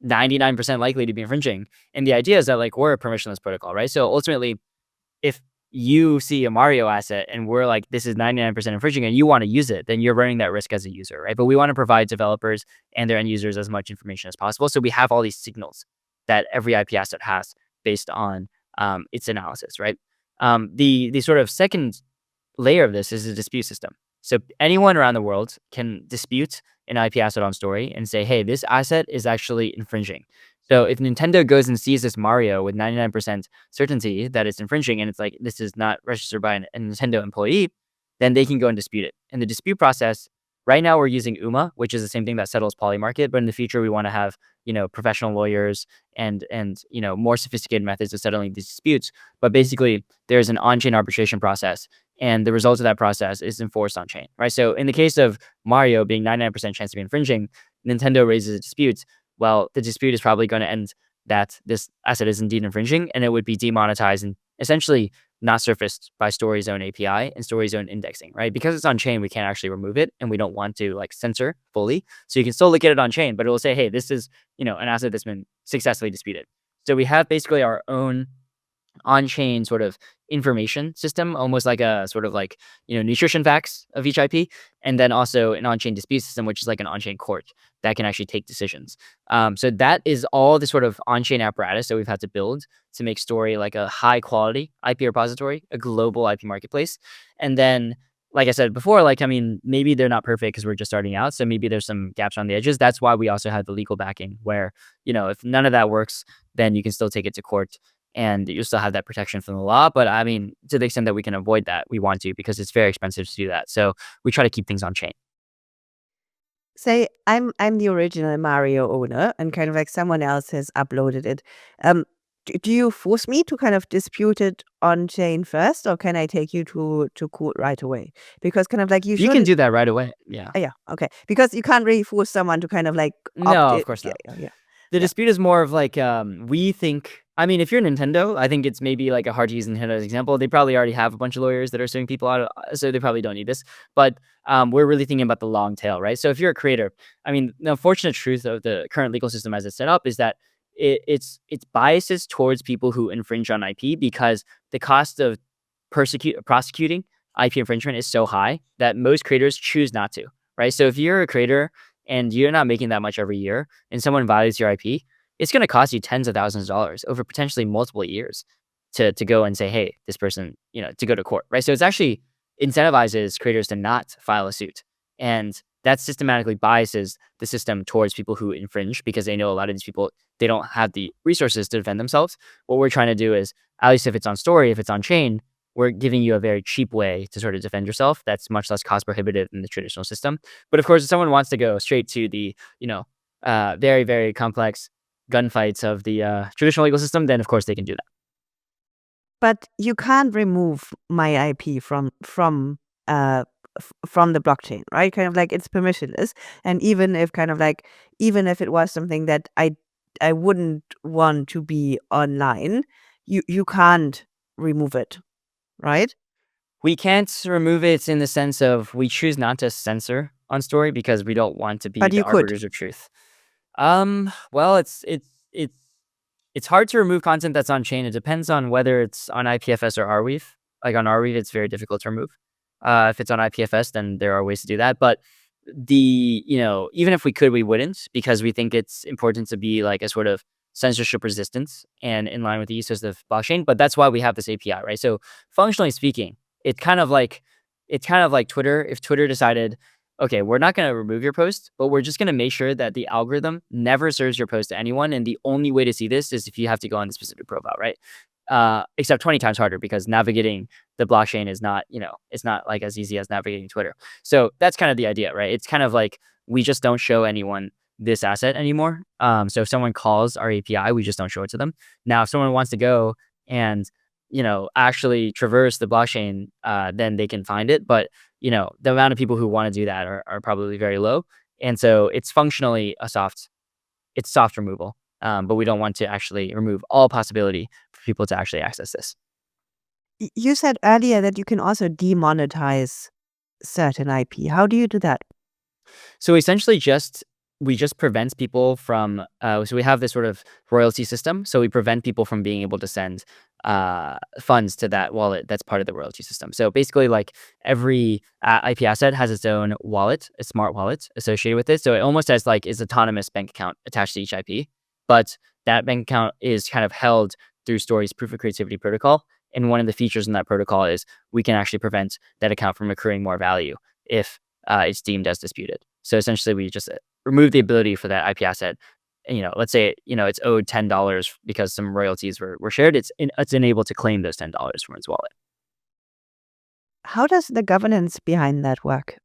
99% likely to be infringing. And the idea is that like we're a permissionless protocol, right? So ultimately, if you see a Mario asset and we're like, this is 99% infringing and you want to use it, then you're running that risk as a user, right? But we want to provide developers and their end users as much information as possible. So we have all these signals that every IP asset has based on its analysis, right? The sort of second layer of this is a dispute system. So anyone around the world can dispute an IP asset on Story and say, hey, this asset is actually infringing. So if Nintendo goes and sees this Mario with 99% certainty that it's infringing and it's like, this is not registered by a Nintendo employee, then they can go and dispute it. In the dispute process, right now we're using UMA, which is the same thing that settles Polymarket, but in the future we want to have, professional lawyers and more sophisticated methods of settling these disputes. But basically, there's an on-chain arbitration process and the result of that process is enforced on chain, right? So in the case of Mario being 99% chance to be infringing, Nintendo raises a dispute. Well, the dispute is probably going to end that this asset is indeed infringing, and it would be demonetized and essentially not surfaced by Story's own API and Story's own indexing, right? Because it's on chain, we can't actually remove it, and we don't want to like censor fully. So you can still look at it on chain, but it will say, hey, this is, an asset that's been successfully disputed. So we have basically our own on-chain sort of information system, almost like a sort of like, nutrition facts of each IP, and then also an on-chain dispute system, which is like an on-chain court that can actually take decisions. So that is all the sort of on-chain apparatus that we've had to build to make Story like a high-quality IP repository, a global IP marketplace. And then, like I said before, maybe they're not perfect because we're just starting out, so maybe there's some gaps on the edges. That's why we also have the legal backing where, if none of that works, then you can still take it to court and you still have that protection from the law. But to the extent that we can avoid that, we want to, because it's very expensive to do that. So we try to keep things on chain. Say I'm the original Mario owner, and kind of like someone else has uploaded it. Do you force me to kind of dispute it on chain first, or can I take you to court right away? Because kind of like You can do that right away. Yeah. Yeah, okay. Because you can't really force someone to kind of like No, of course not. Yeah. The dispute is more of like, we think, if you're Nintendo, I think it's maybe like a hard to use Nintendo as an example. They probably already have a bunch of lawyers that are suing people out, so they probably don't need this. But we're really thinking about the long tail, right? So if you're a creator, the unfortunate truth of the current legal system as it's set up is that it's biases towards people who infringe on IP, because the cost of prosecuting IP infringement is so high that most creators choose not to, right? So if you're a creator and you're not making that much every year, and someone violates your IP, it's going to cost you tens of thousands of dollars over potentially multiple years to go and say, hey, this person, to go to court, right? So it's actually incentivizes creators to not file a suit. And that systematically biases the system towards people who infringe, because they know a lot of these people, they don't have the resources to defend themselves. What we're trying to do is, at least if it's on Story, if it's on chain, we're giving you a very cheap way to sort of defend yourself that's much less cost prohibitive than the traditional system. But of course, if someone wants to go straight to the, very, very complex gunfights of the traditional legal system, then of course they can do that. But you can't remove my IP from the blockchain, right? Kind of like it's permissionless. And even if it was something that I wouldn't want to be online, you can't remove it, right? We can't remove it in the sense of we choose not to censor on Story because we don't want to be But the you could. arbiters of truth. Well, it's hard to remove content that's on chain. It depends on whether it's on IPFS or Arweave. Like on Arweave, it's very difficult to remove. If it's on IPFS, then there are ways to do that. But even if we could, we wouldn't, because we think it's important to be like a sort of censorship resistance and in line with the ethos of blockchain. But that's why we have this API, right? So functionally speaking, it's kind of like Twitter. If Twitter decided, okay, we're not going to remove your post, but we're just going to make sure that the algorithm never serves your post to anyone. And the only way to see this is if you have to go on the specific profile, right? Except 20 times harder, because navigating the blockchain is not, it's not like as easy as navigating Twitter. So that's kind of the idea, right? It's kind of like we just don't show anyone this asset anymore. So if someone calls our API, we just don't show it to them. Now, if someone wants to go and actually traverse the blockchain, then they can find it. But the amount of people who want to do that are probably very low. And so it's functionally soft removal. But we don't want to actually remove all possibility for people to actually access this. You said earlier that you can also demonetize certain IP. How do you do that? So essentially we just prevent people from, so we have this sort of royalty system. So we prevent people from being able to send funds to that wallet that's part of the royalty system. So basically, like every IP asset has its own wallet, a smart wallet associated with it. So it almost has like its autonomous bank account attached to each IP. But that bank account is kind of held through Story's proof of creativity protocol. And one of the features in that protocol is we can actually prevent that account from accruing more value if it's deemed as disputed. So essentially, we just remove the ability for that IP asset. Let's say it's owed $10 because some royalties were shared. It's enabled to claim those $10 from its wallet. How does the governance behind that work?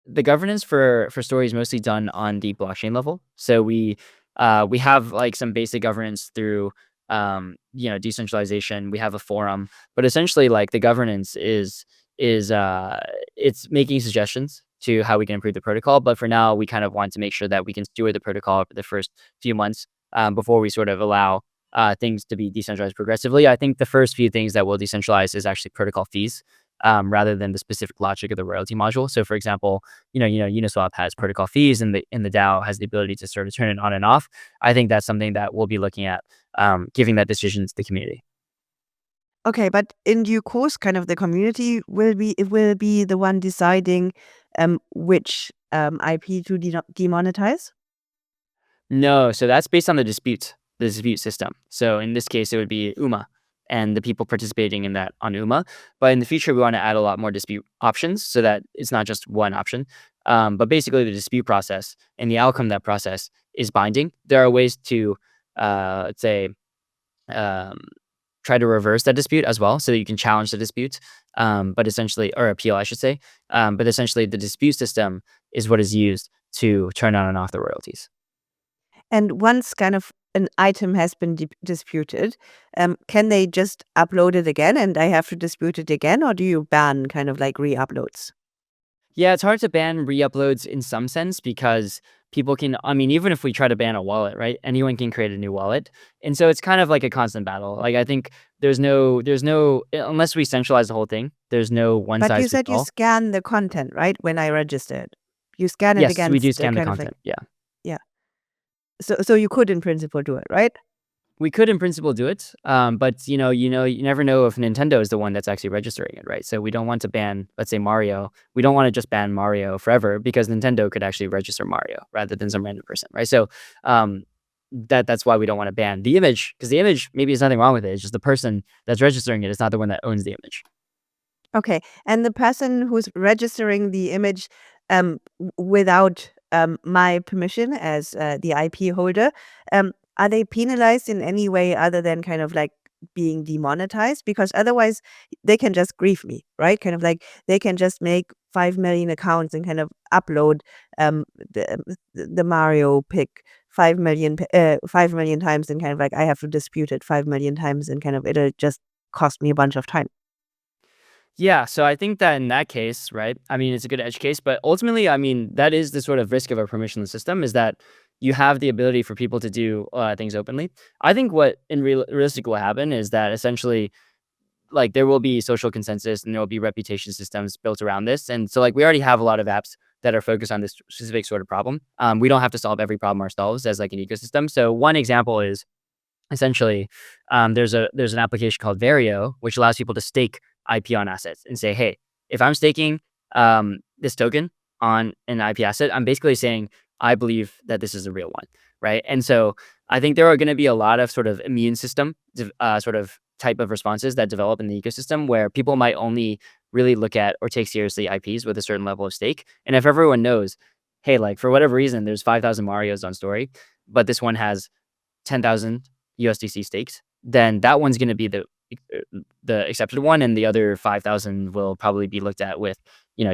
The governance for Story is mostly done on the blockchain level. So we have like some basic governance through decentralization. We have a forum, but essentially, like, the governance is it's making suggestions to how we can improve the protocol. But for now, we kind of want to make sure that we can steward the protocol for the first few months before we sort of allow things to be decentralized progressively. I think the first few things that we'll decentralize is actually protocol fees, rather than the specific logic of the royalty module. So, for example, Uniswap has protocol fees, and the DAO has the ability to sort of turn it on and off. I think that's something that we'll be looking at, giving that decision to the community. Okay, but in due course, kind of the community will be the one deciding which IP to demonetize. No, so that's based on the dispute system. So in this case, it would be UMA and the people participating in that on UMA. But in the future, we want to add a lot more dispute options so that it's not just one option. But basically, the dispute process and the outcome of that process is binding. There are ways to, let's say, um, try to reverse that dispute as well, so that you can challenge the dispute, but essentially, or appeal, I should say. But essentially, the dispute system is what is used to turn on and off the royalties. And once kind of an item has been disputed, can they just upload it again and I have to dispute it again, or do you ban kind of like re-uploads? Yeah, it's hard to ban re-uploads in some sense because people can, I mean, even if we try to ban a wallet, right? Anyone can create a new wallet. And so it's kind of like a constant battle. Like, I think there's no, unless we centralize the whole thing, there's no one But you size fits said you all. scan the content, right? When I registered, you scan it Yes, we do against scan the kind of like, content. Yeah. yeah. So you could in principle do it, right? We could in principle do it, but you never know if Nintendo is the one that's actually registering it, right? So we don't want to ban, let's say, Mario. We don't want to just ban Mario forever, because Nintendo could actually register Mario rather than some random person, right? So that's why we don't want to ban the image, because the image, maybe there's nothing wrong with it. It's just the person that's registering it is not the one that owns the image. Okay. And the person who's registering the image without my permission as the IP holder, are they penalized in any way other than kind of like being demonetized? Because otherwise they can just grief me, right? Kind of like they can just make 5 million accounts and kind of upload the Mario pick 5 million 5 million times, and kind of like I have to dispute it 5 million times, and kind of it'll just cost me a bunch of time. Yeah, so I think that in that case, right, I mean, it's a good edge case, but ultimately, I mean, that is the sort of risk of a permissionless system, is that you have the ability for people to do things openly. I think what in realistic will happen is that essentially, like, there will be social consensus and there will be reputation systems built around this. And so, like, we already have a lot of apps that are focused on this specific sort of problem. We don't have to solve every problem ourselves as like an ecosystem. So one example is, essentially, there's an application called Vario, which allows people to stake IP on assets and say, hey, if I'm staking this token on an IP asset, I'm basically saying I believe that this is a real one, right? And so I think there are going to be a lot of sort of immune system sort of type of responses that develop in the ecosystem, where people might only really look at or take seriously IPs with a certain level of stake. And if everyone knows, hey, like, for whatever reason, there's 5,000 Marios on Story, but this one has 10,000 USDC staked, then that one's going to be the accepted one, and the other 5,000 will probably be looked at with,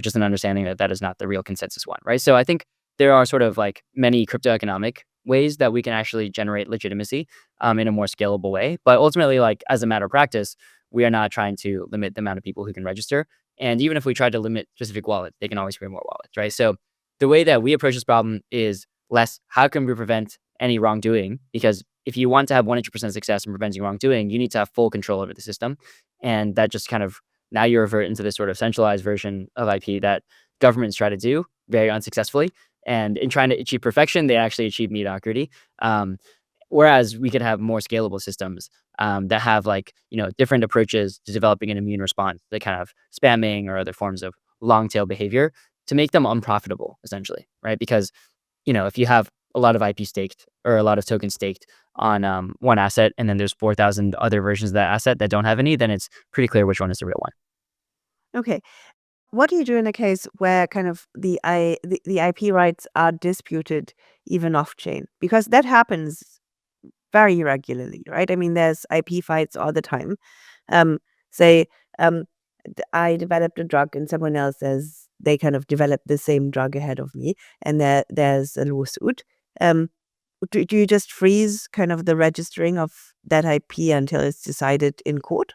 just an understanding that that is not the real consensus one, right? So I think there are sort of like many crypto economic ways that we can actually generate legitimacy in a more scalable way. But ultimately, like, as a matter of practice, we are not trying to limit the amount of people who can register. And even if we try to limit specific wallets, they can always create more wallets, right? So the way that we approach this problem is less, how can we prevent any wrongdoing? Because if you want to have 100% success in preventing wrongdoing, you need to have full control over the system. And that just kind of, now you revert into this sort of centralized version of IP that governments try to do very unsuccessfully. And in trying to achieve perfection, they actually achieve mediocrity. Whereas we could have more scalable systems that have, like, different approaches to developing an immune response, the kind of spamming or other forms of long tail behavior, to make them unprofitable, essentially, right? Because, if you have a lot of IP staked or a lot of tokens staked on one asset, and then there's 4,000 other versions of that asset that don't have any, then it's pretty clear which one is the real one. Okay. What do you do in a case where kind of the IP rights are disputed even off chain? Because that happens very regularly, right? I mean, there's IP fights all the time. Say, I developed a drug and someone else says they kind of developed the same drug ahead of me, and there's a lawsuit. do you just freeze kind of the registering of that IP until it's decided in court?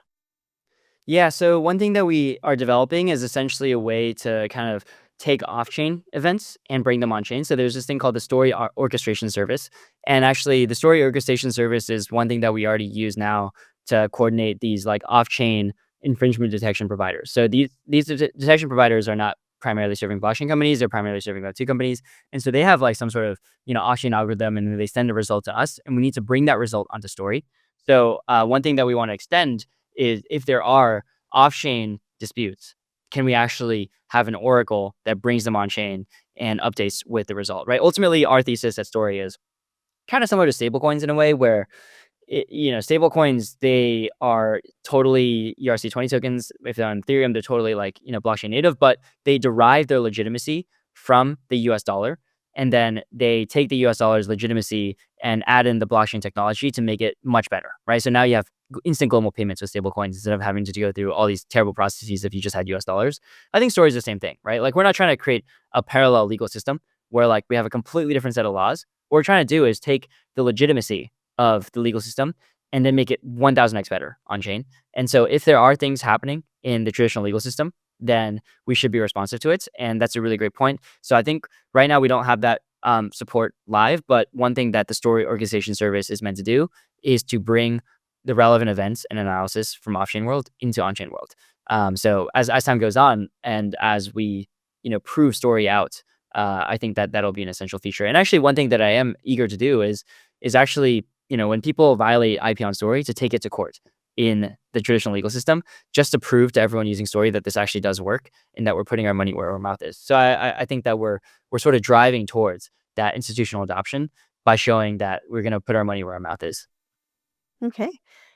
Yeah, so one thing that we are developing is essentially a way to kind of take off-chain events and bring them on-chain. So there's this thing called the story orchestration service. And actually, the story orchestration service is one thing that we already use now to coordinate these like off-chain infringement detection providers. So these detection providers are not primarily serving blockchain companies, they're primarily serving Web2 companies. And so they have like some sort of, off-chain algorithm, and then they send a result to us, and we need to bring that result onto story. So one thing that we want to extend is if there are off-chain disputes, can we actually have an oracle that brings them on chain and updates with the result, right? Ultimately, our thesis at Story is kind of similar to stablecoins in a way where stablecoins, they are totally ERC20 tokens. If they're on Ethereum, they're totally like, blockchain native, but they derive their legitimacy from the US dollar. And then they take the US dollar's legitimacy and add in the blockchain technology to make it much better, right? So now you have instant global payments with stablecoins instead of having to go through all these terrible processes if you just had US dollars. I think Story is the same thing, right? Like, we're not trying to create a parallel legal system where like we have a completely different set of laws. What we're trying to do is take the legitimacy of the legal system and then make it 1000x better on chain. And so if there are things happening in the traditional legal system, then we should be responsive to it. And that's a really great point. So I think right now we don't have that support live, but one thing that the story organization service is meant to do is to bring the relevant events and analysis from off-chain world into on-chain world. So as time goes on and as we prove story out, I think that that'll be an essential feature. And actually, one thing that I am eager to do is actually, when people violate IP on story, to take it to court in the traditional legal system, just to prove to everyone using story that this actually does work and that we're putting our money where our mouth is. So I think that we're sort of driving towards that institutional adoption by showing that we're going to put our money where our mouth is. Okay.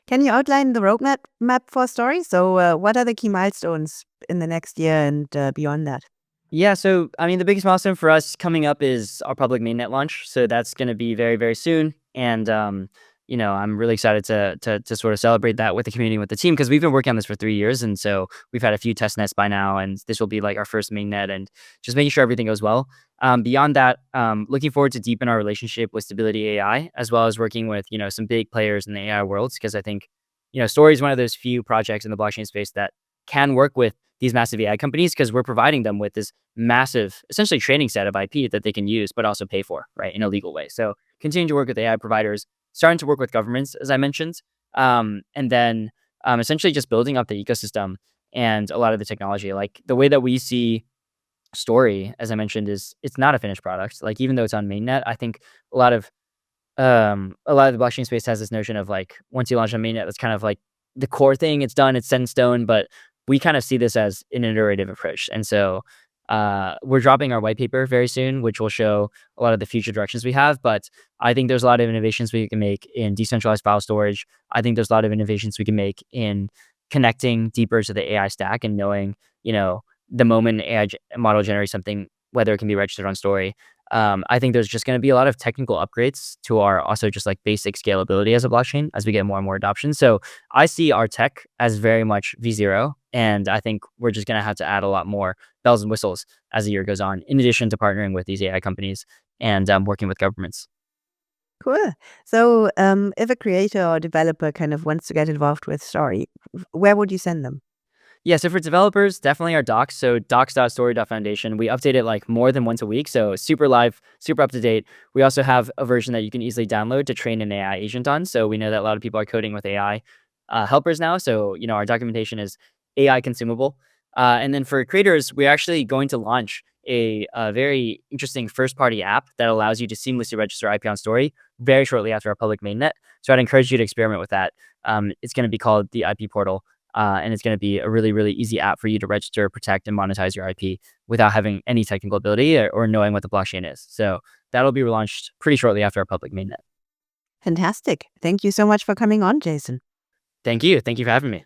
Can you outline the roadmap for Story? So what are the key milestones in the next year and beyond that? Yeah, so I mean, the biggest milestone for us coming up is our public mainnet launch. So that's going to be very, very soon, and I'm really excited to sort of celebrate that with the community, with the team, because we've been working on this for 3 years, and so we've had a few test nets by now, and this will be like our first mainnet, and just making sure everything goes well. Beyond that, looking forward to deepen our relationship with Stability AI, as well as working with some big players in the AI worlds, because I think Story is one of those few projects in the blockchain space that can work with these massive AI companies, because we're providing them with this massive, essentially training set of IP that they can use, but also pay for, right, in a legal way. So continuing to work with AI providers, starting to work with governments, as I mentioned, and then essentially just building up the ecosystem and a lot of the technology. Like, the way that we see Story, as I mentioned, is it's not a finished product. Like, even though it's on mainnet, I think a lot of the blockchain space has this notion of like, once you launch on mainnet, that's kind of like the core thing. It's done, it's set in stone. But we kind of see this as an iterative approach. And so we're dropping our white paper very soon, which will show a lot of the future directions we have. But I think there's a lot of innovations we can make in decentralized file storage. I think there's a lot of innovations we can make in connecting deeper to the AI stack and knowing, the moment an AI model generates something, whether it can be registered on Story. I think there's just going to be a lot of technical upgrades to our also just like basic scalability as a blockchain as we get more and more adoption. So I see our tech as very much V0, and I think we're just going to have to add a lot more bells and whistles as the year goes on, in addition to partnering with these AI companies and working with governments. Cool. So if a creator or developer kind of wants to get involved with Story, where would you send them? Yeah, so for developers, definitely our docs. So docs.story.foundation. We update it like more than once a week. So super live, super up to date. We also have a version that you can easily download to train an AI agent on. So we know that a lot of people are coding with AI helpers now. So, our documentation is AI consumable. And then for creators, we're actually going to launch a very interesting first-party app that allows you to seamlessly register IP on Story very shortly after our public mainnet. So I'd encourage you to experiment with that. It's going to be called the IP Portal. And it's going to be a really, really easy app for you to register, protect, and monetize your IP without having any technical ability or knowing what the blockchain is. So that'll be launched pretty shortly after our public mainnet. Fantastic. Thank you so much for coming on, Jason. Thank you. Thank you for having me.